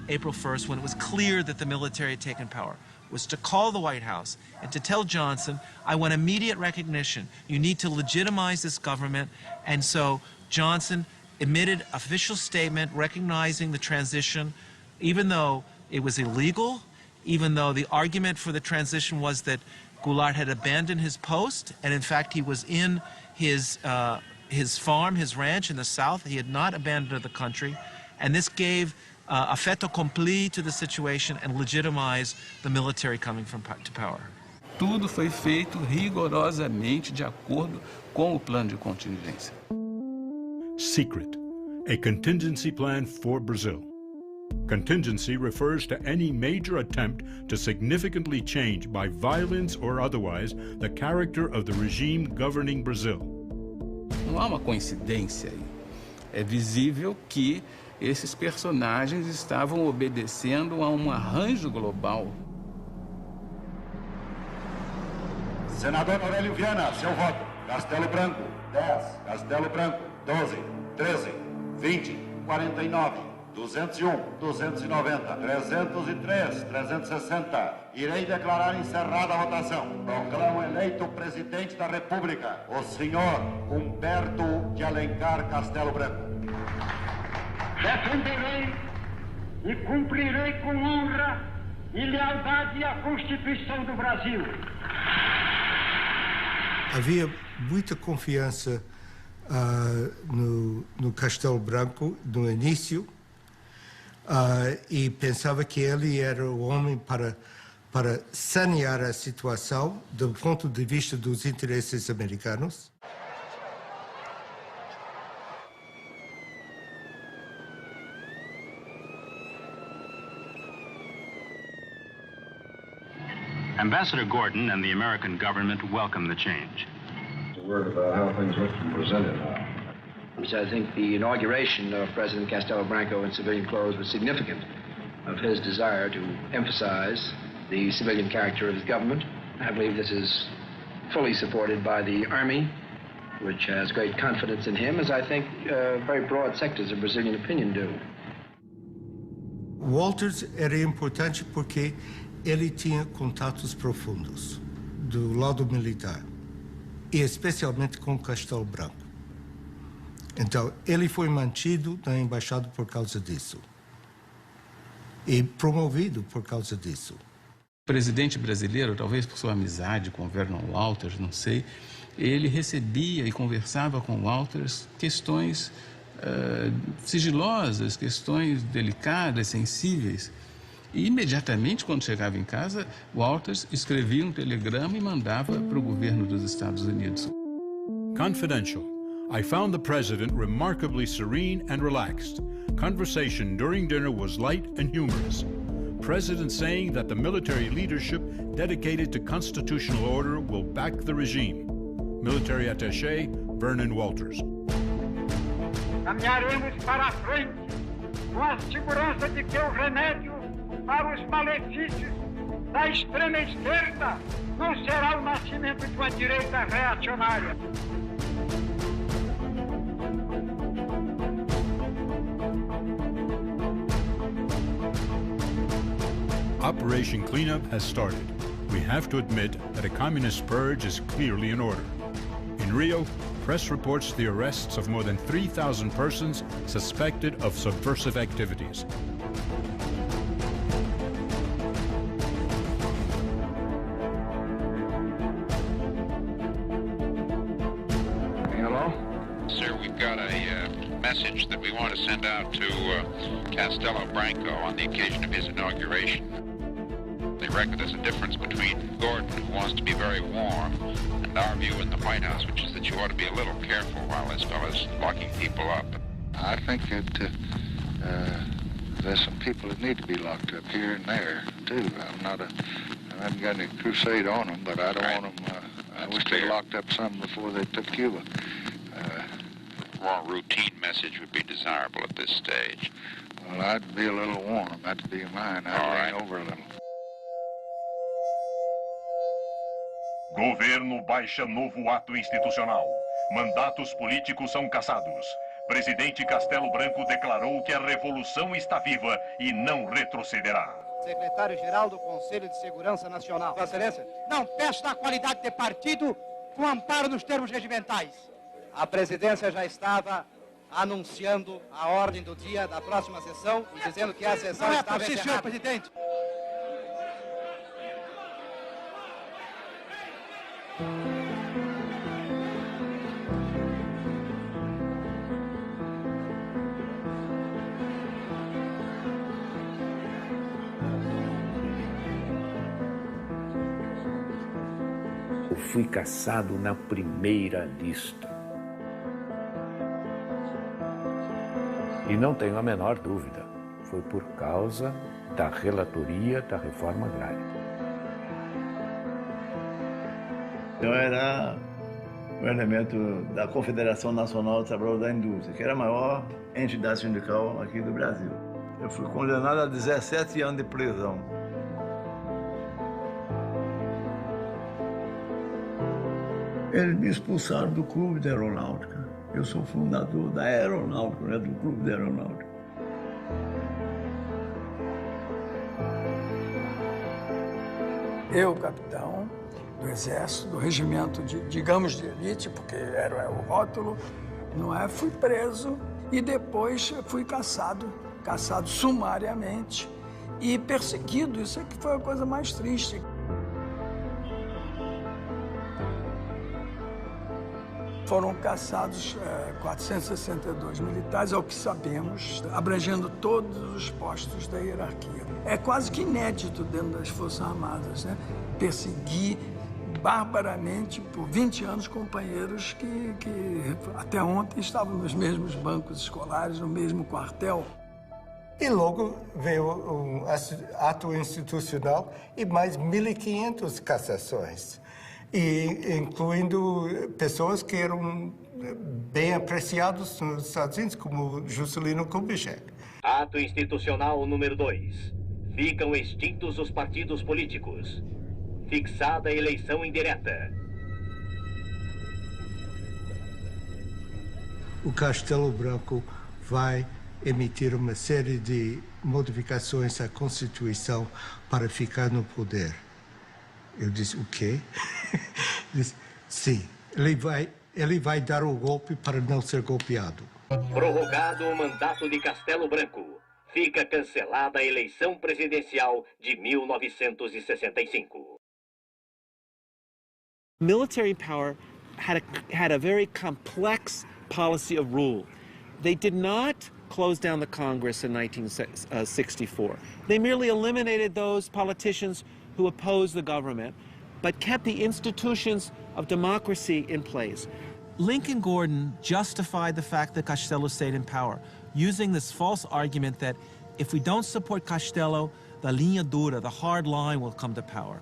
April 1st, when it was clear that the military had taken power, was to call the White House and to tell Johnson, I want immediate recognition. You need to legitimize this government. And so Johnson emitted an official statement recognizing the transition, even though it was illegal, even though the argument for the transition was that Goulart had abandoned his post, and in fact he was in his farm, his ranch in the South. He had not abandoned the country, and this gave a fait accompli to the situation and legitimized the military coming to power. Tudo foi feito rigorosamente de acordo com o plano de contingência. Secret, a contingency plan for Brazil. Contingency refers to any major attempt to significantly change, by violence or otherwise, the character of the regime governing Brazil. Não há uma coincidência aí. É visível que esses personagens estavam obedecendo a um arranjo global. Senador Aurélio Viana, seu voto. Castelo Branco, 10. Castelo Branco, 12. 13. 20. 49. 201, 290, 303, 360. Irei declarar encerrada a votação. Proclamo eleito presidente da República, o senhor Humberto de Alencar Castelo Branco. Defenderei e cumprirei com honra e lealdade a Constituição do Brasil. Havia muita confiança no Castelo Branco no início. E pensava que ele era o homem para sanear a situação do ponto de vista dos interesses americanos. Ambassador Gordon and the American government welcome the change. A word about how things look from Brasilia now. So I think the inauguration of President Castelo Branco in civilian clothes was significant of his desire to emphasize the civilian character of his government. I believe this is fully supported by the Army, which has great confidence in him, as I think very broad sectors of Brazilian opinion do. Walters era importante porque ele tinha contatos profundos do lado militar, e especialmente com Castelo Branco. Então, ele foi mantido na embaixada por causa disso. E promovido por causa disso. O presidente brasileiro, talvez por sua amizade com o Vernon Walters, não sei, ele recebia e conversava com Walters questões sigilosas, questões delicadas, sensíveis. E imediatamente, quando chegava em casa, Walters escrevia um telegrama e mandava para o governo dos Estados Unidos. Confidential. I found the president remarkably serene and relaxed. Conversation during dinner was light and humorous. President saying that the military leadership dedicated to constitutional order will back the regime. Military attaché Vernon Walters. Caminharemos para a frente com a segurança de que o remédio para os malefícios da extrema esquerda não será o nascimento de uma direita reacionária. Operation Cleanup has started. We have to admit that a communist purge is clearly in order. In Rio, press reports the arrests of more than 3,000 persons suspected of subversive activities. Hello? Sir, we've got a message that we want to send out to Castelo Branco on the occasion of his inauguration. They reckon there's a difference between Gordon, who wants to be very warm, and our view in the White House, which is that you ought to be a little careful while this fellow's locking people up. I think that there's some people that need to be locked up here and there, too. I haven't got any crusade on them, but I don't want them, I wish they locked up some before they took Cuba. More routine message would be desirable at this stage. Well, I'd be a little warm. That'd be mine. I'd lean over a little. Governo baixa novo ato institucional. Mandatos políticos são cassados. Presidente Castelo Branco declarou que a revolução está viva e não retrocederá. Secretário-Geral do Conselho de Segurança Nacional. Vossa Excelência. Não peço da qualidade de partido com amparo nos termos regimentais. A presidência já estava anunciando a ordem do dia da próxima sessão e dizendo que a sessão estava encerrada. Senhor presidente. Eu fui caçado na primeira lista. E não tenho a menor dúvida, foi por causa da relatoria da reforma agrária. Eu era um elemento da Confederação Nacional dos Trabalhadores da Indústria, que era a maior entidade sindical aqui do Brasil. Eu fui condenado a 17 anos de prisão. Eles me expulsaram do Clube da Aeronáutica. Eu sou fundador da Aeronáutica, né, do Clube da Aeronáutica. Eu, capitão do Exército, do regimento, digamos, de elite, porque era o rótulo, não é? Fui preso e depois fui caçado sumariamente e perseguido. Isso é que foi a coisa mais triste. Foram caçados 462 militares, ao que sabemos, abrangendo todos os postos da hierarquia. É quase que inédito dentro das Forças Armadas, né? Perseguir barbaramente por 20 anos companheiros que até ontem estavam nos mesmos bancos escolares, no mesmo quartel. E logo veio um ato institucional e mais 1.500 cassações. E incluindo pessoas que eram bem apreciadas nos Estados Unidos, como Juscelino Kubitschek. Ato institucional número 2. Ficam extintos os partidos políticos. Fixada a eleição indireta. O Castelo Branco vai emitir uma série de modificações à Constituição para ficar no poder. Eu disse, o quê? Disse, sim, ele vai dar o golpe para não ser golpeado. Prorrogado o mandato de Castelo Branco. Fica cancelada a eleição presidencial de 1965. Military power had a very complex policy of rule. They did not close down the Congress in 1964. They merely eliminated those politicians who opposed the government, but kept the institutions of democracy in place. Lincoln Gordon justified the fact that Castello stayed in power, using this false argument that if we don't support Castello, the linha dura, the hard line, will come to power.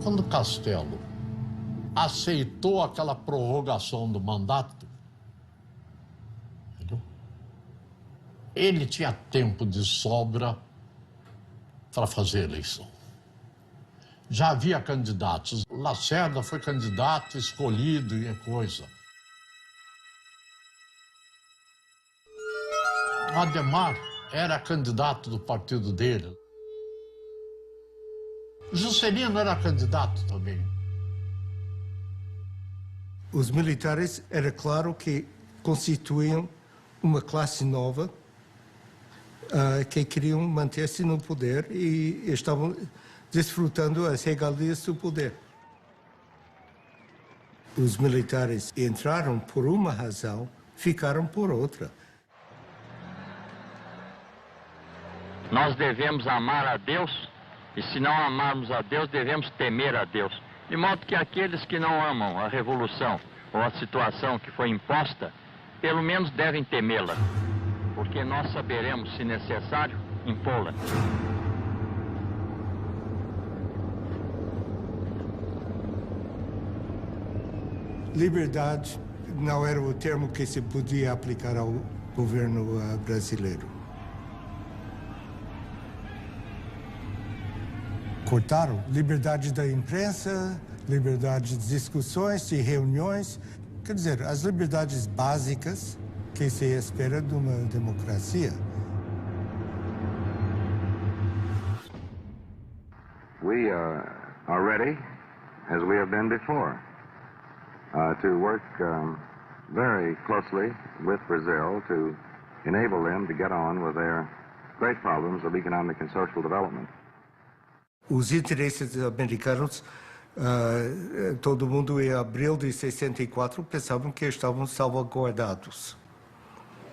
Quando Castello aceitou aquela prorrogação do mandato, entendeu? Ele tinha tempo de sobra para fazer a eleição. Já havia candidatos. Lacerda foi candidato, escolhido e coisa. Ademar era candidato do partido dele. Juscelino era candidato também. Os militares, era claro que constituíam uma classe nova que queriam manter-se no poder e estavam desfrutando as regalias do poder. Os militares entraram por uma razão, ficaram por outra. Nós devemos amar a Deus, e se não amarmos a Deus, devemos temer a Deus. De modo que aqueles que não amam a revolução ou a situação que foi imposta, pelo menos devem temê-la, porque nós saberemos, se necessário, impô-la. Liberdade não era o termo que se podia aplicar ao governo brasileiro. Cortaram liberdade da imprensa, liberdade de discussões, de reuniões, quer dizer, as liberdades básicas que se espera de uma democracia. We are ready, as we have been before, to work very closely with Brazil to enable them to get on with their great problems of economic and social development. Os interesses americanos, todo mundo em abril de 64 pensavam que estavam salvaguardados.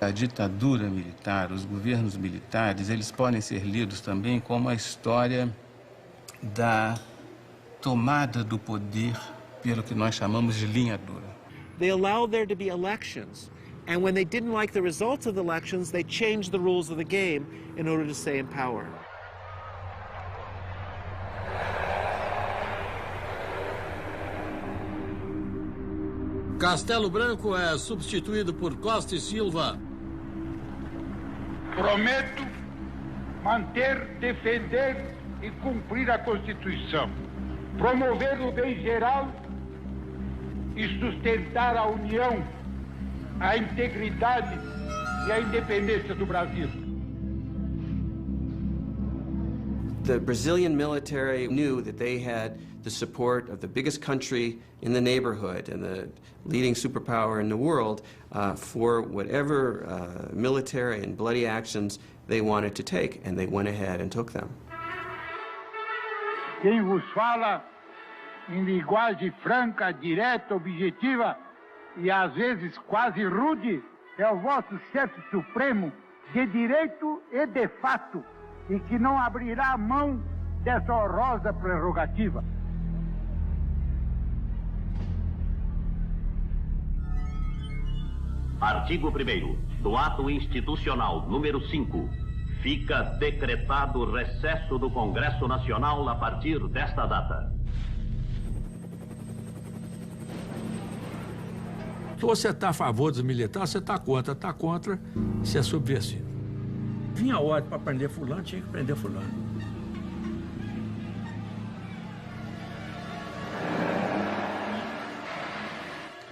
A ditadura militar, os governos militares, eles podem ser lidos também como a história da tomada do poder pelo que nós chamamos de linha dura. They allowed there to be elections, and when they didn't like the results of the elections, they changed the rules of the game in order to stay in power. Castelo Branco é substituído por Costa e Silva. Prometo manter, defender e cumprir a Constituição, promover o bem geral e sustentar a união, a integridade e a independência do Brasil. The Brazilian military knew that they had the support of the biggest country in the neighborhood and the leading superpower in the world for whatever military and bloody actions they wanted to take, and they went ahead and took them. Quem vos fala em linguagem franca, direta, objetiva e às vezes quase rude é o vosso chefe supremo de direito e de fato, e que não abrirá mão dessa honrosa prerrogativa. Artigo 1º do Ato Institucional número 5. Fica decretado recesso do Congresso Nacional a partir desta data. Se você está a favor dos militares, você está contra, você é subversivo. Vinha a ordem para prender fulano, tinha que prender fulano.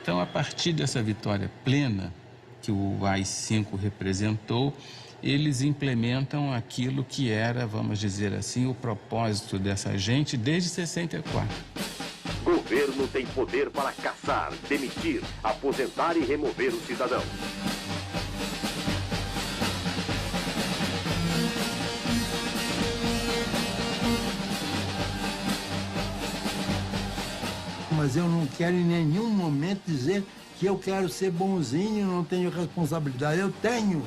Então, a partir dessa vitória plena que o AI-5 representou, eles implementam aquilo que era, vamos dizer assim, o propósito dessa gente desde 64. Governo tem poder para caçar, demitir, aposentar e remover o cidadão. Mas eu não quero em nenhum momento dizer que eu quero ser bonzinho, não tenho responsabilidade. Eu tenho.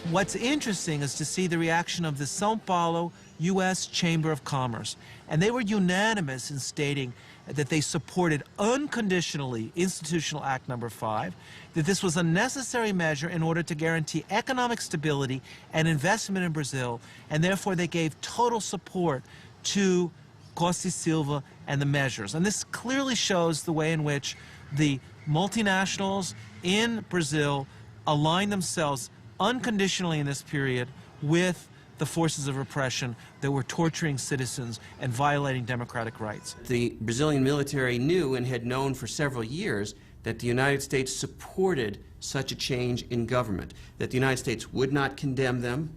What's interesting is to see the reaction of the São Paulo U.S. Chamber of Commerce. And they were unanimous in stating that they supported unconditionally Institutional Act No. 5, that this was a necessary measure in order to guarantee economic stability and investment in Brazil, and therefore they gave total support to Costa e Silva and the measures. And this clearly shows the way in which the multinationals in Brazil aligned themselves unconditionally in this period with the forces of repression that were torturing citizens and violating democratic rights. The Brazilian military knew and had known for several years that the United States supported such a change in government, that the United States would not condemn them,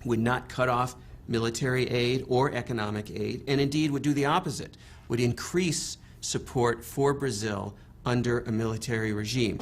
would not cut off military aid or economic aid, and indeed would do the opposite, would increase support for Brazil under a military regime.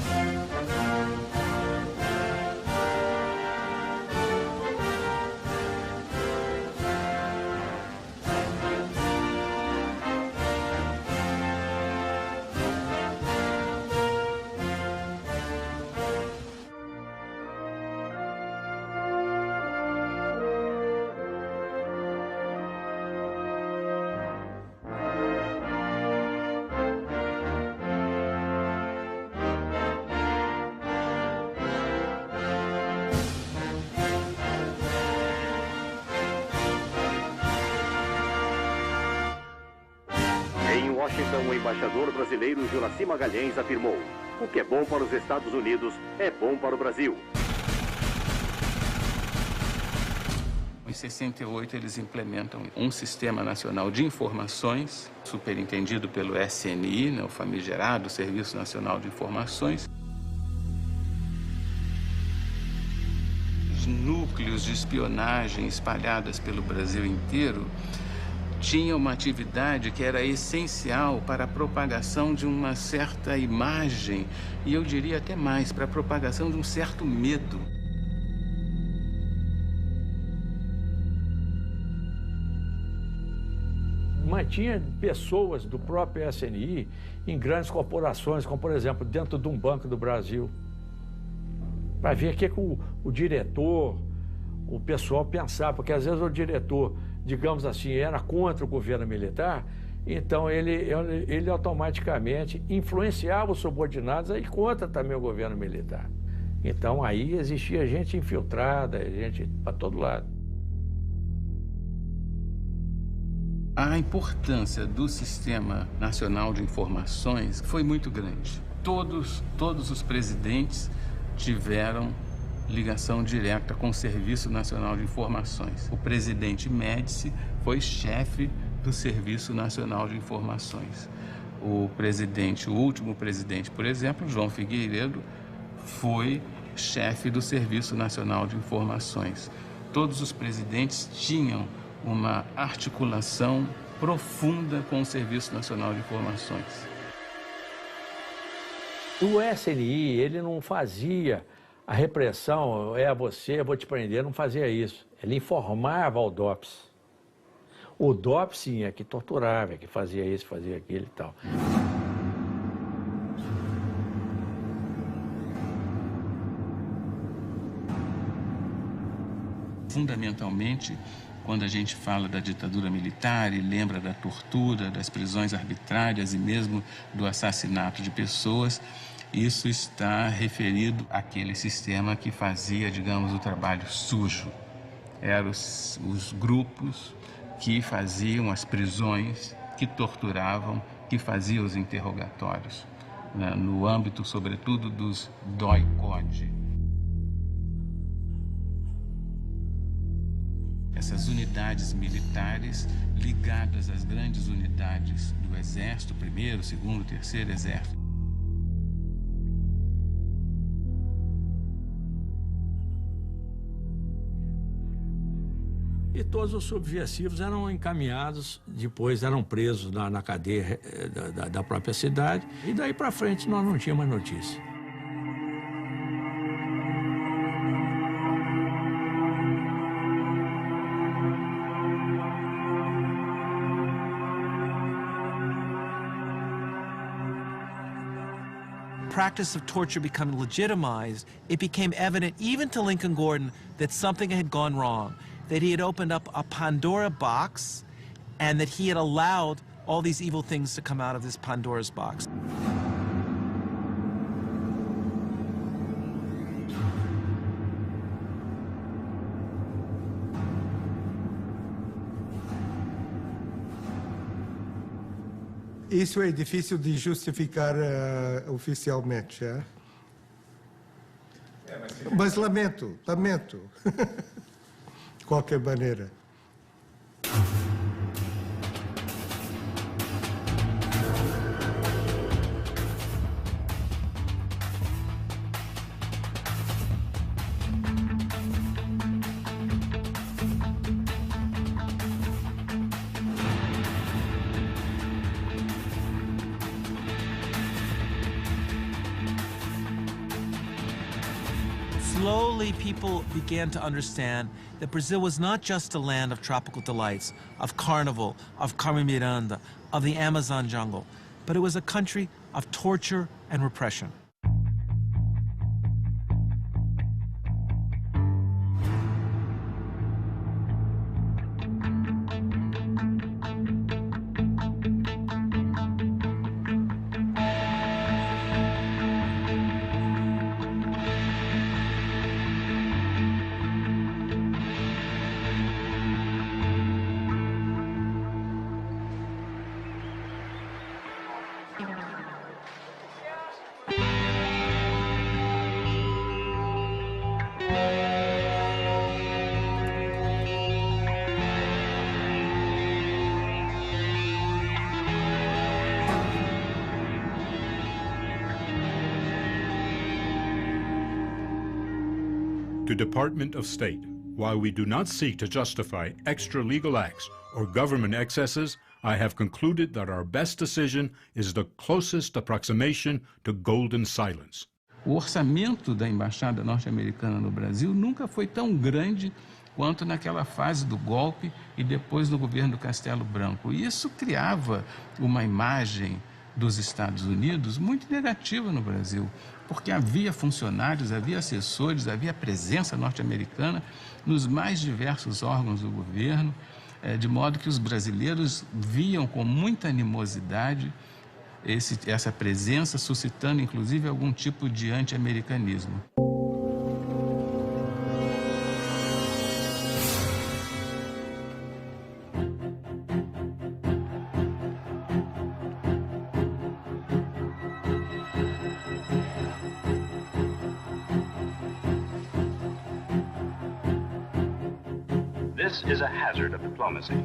Em Washington, o embaixador brasileiro Juraci Magalhães afirmou: o que é bom para os Estados Unidos é bom para o Brasil. Em 68, eles implementam um sistema nacional de informações, superintendido pelo SNI, o famigerado Serviço Nacional de Informações. Os núcleos de espionagem espalhados pelo Brasil inteiro tinha uma atividade que era essencial para a propagação de uma certa imagem, e eu diria até mais, para a propagação de um certo medo. Mantinha pessoas do próprio SNI em grandes corporações, como, por exemplo, dentro de um banco do Brasil, para ver o que o diretor, o pessoal pensava, porque às vezes o diretor, digamos assim, era contra o governo militar, então ele automaticamente influenciava os subordinados a ir contra também o governo militar. Então aí existia gente infiltrada, gente para todo lado. A importância do Sistema Nacional de Informações foi muito grande. Todos os presidentes tiveram ligação direta com o Serviço Nacional de Informações. O presidente Médici foi chefe do Serviço Nacional de Informações. O último presidente, por exemplo, João Figueiredo, foi chefe do Serviço Nacional de Informações. Todos os presidentes tinham uma articulação profunda com o Serviço Nacional de Informações. O SNI, ele não fazia a repressão, você, eu vou te prender, não fazia isso. Ele informava ao DOPS. O DOPS, sim, é que torturava, é que fazia isso, fazia aquilo e tal. Fundamentalmente, quando a gente fala da ditadura militar e lembra da tortura, das prisões arbitrárias e mesmo do assassinato de pessoas, isso está referido àquele sistema que fazia, digamos, o trabalho sujo. Eram os grupos que faziam as prisões, que torturavam, que faziam os interrogatórios, né, no âmbito, sobretudo, dos DOI-CODE. Essas unidades militares ligadas às grandes unidades do Exército, 1º, 2º, 3º Exército. E todos os subversivos eram encaminhados, depois eram presos na cadeia da própria cidade, e daí para frente nós não tínhamos mais notícia. Practice of torture becoming legitimized, it became evident even to Lincoln Gordon that something had gone wrong, that he had opened up a Pandora box and that he had allowed all these evil things to come out of this Pandora's box. Isso é difícil de justificar oficialmente, é? Mas lamento. de qualquer maneira. Slowly, people began to understand that Brazil was not just a land of tropical delights, of carnival, of Carmen Miranda, of the Amazon jungle, but it was a country of torture and repression. To Department of State, while we do not seek to justify extra legal acts or government excesses, I have concluded that our best decision is the closest approximation to golden silence. O orçamento da Embaixada norte-americana no Brasil nunca foi tão grande quanto naquela fase do golpe e depois no governo Castelo Branco. E isso criava uma imagem dos Estados Unidos muito negativa no Brasil, porque havia funcionários, havia assessores, havia presença norte-americana nos mais diversos órgãos do governo, de modo que os brasileiros viam com muita animosidade essa presença, suscitando inclusive algum tipo de anti-americanismo. This is a hazard of diplomacy.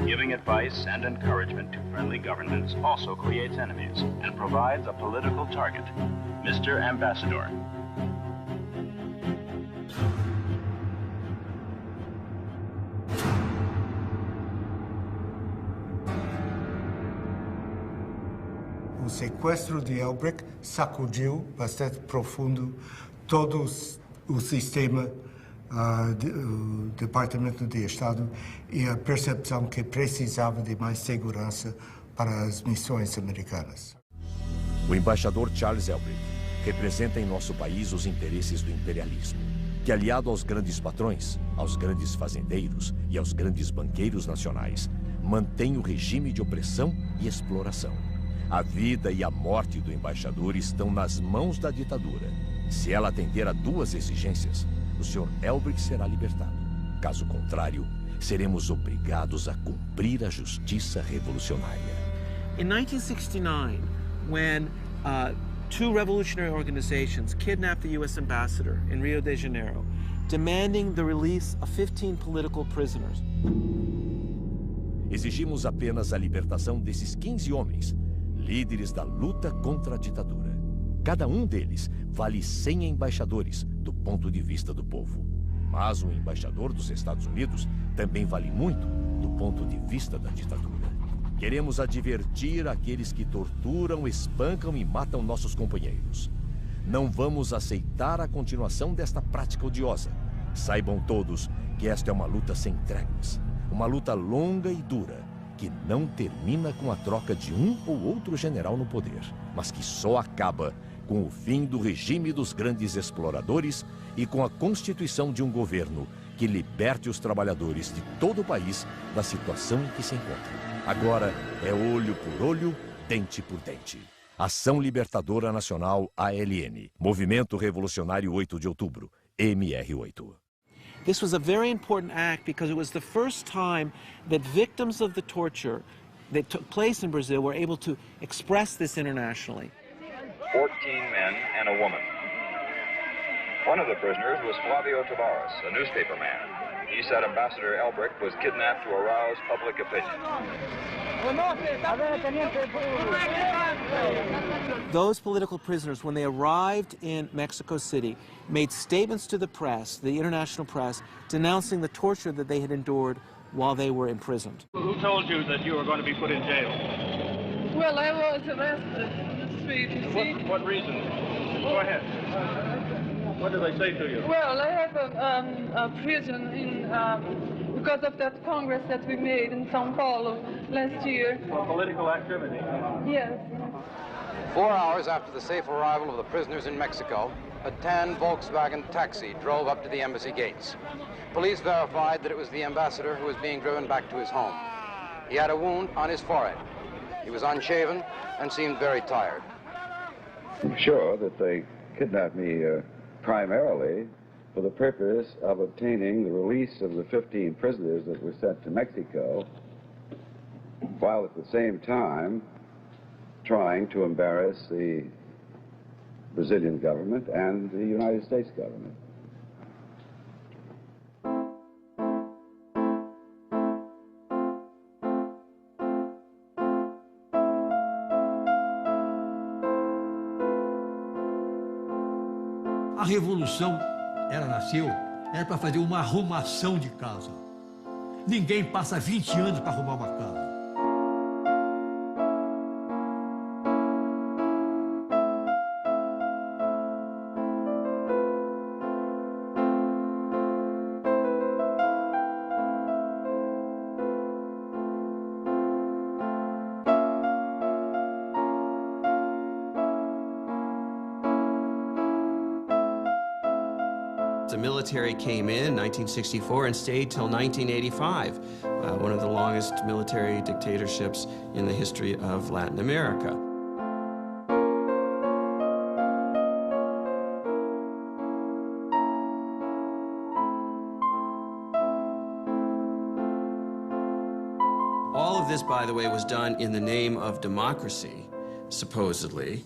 Giving advice and encouragement to friendly governments also creates enemies and provides a political target. Mr. Ambassador. O sequestro de Elbrick sacudiu bastante profundo todo o sistema do Departamento de Estado e a percepção que precisava de mais segurança para as missões americanas. O embaixador Charles Elbrick representa em nosso país os interesses do imperialismo, que, aliado aos grandes patrões, aos grandes fazendeiros e aos grandes banqueiros nacionais, mantém o regime de opressão e exploração. A vida e a morte do embaixador estão nas mãos da ditadura. Se ela atender a duas exigências, o Sr. Elbrick será libertado. Caso contrário, seremos obrigados a cumprir a justiça revolucionária. In 1969, when two revolutionary organizations kidnapped the U.S. ambassador in Rio de Janeiro, demanding the release of 15 political prisoners. Exigimos apenas a libertação desses 15 homens, líderes da luta contra a ditadura. Cada um deles vale 100 embaixadores do ponto de vista do povo. Mas um embaixador dos Estados Unidos também vale muito do ponto de vista da ditadura. Queremos advertir aqueles que torturam, espancam e matam nossos companheiros. Não vamos aceitar a continuação desta prática odiosa. Saibam todos que esta é uma luta sem tréguas. Uma luta longa e dura, que não termina com a troca de um ou outro general no poder, mas que só acaba com o fim do regime dos grandes exploradores e com a constituição de um governo que liberte os trabalhadores de todo o país da situação em que se encontram. Agora é olho por olho, dente por dente. Ação Libertadora Nacional ALN, Movimento Revolucionário 8 de Outubro, MR8. This was a very important act because it was the first time that victims of the torture that took place in Brazil were able to express this internationally. 14 men and a woman. One of the prisoners was Flavio Tavares, a newspaper man. He said Ambassador Elbrick was kidnapped to arouse public opinion. Those political prisoners, when they arrived in Mexico City, made statements to the press, the international press, denouncing the torture that they had endured while they were imprisoned. Who told you that you were going to be put in jail? Well, I was arrested in the street, you see. What reason? Go ahead. What did they say to you? Well, I have a prison in, because of that Congress that we made in São Paulo last year. For political activity? Yes. 4 hours after the safe arrival of the prisoners in Mexico, a tan Volkswagen taxi drove up to the embassy gates. Police verified that it was the ambassador who was being driven back to his home. He had a wound on his forehead. He was unshaven and seemed very tired. I'm sure that they kidnapped me primarily for the purpose of obtaining the release of the 15 prisoners that were sent to Mexico, while at the same time trying to embarrass the Brazilian government and the United States government. A revolução, ela nasceu, era para fazer uma arrumação de casa. Ninguém passa 20 anos para arrumar uma casa. The military came in 1964 and stayed till 1985, one of the longest military dictatorships in the history of Latin America. All of this, by the way, was done in the name of democracy, supposedly.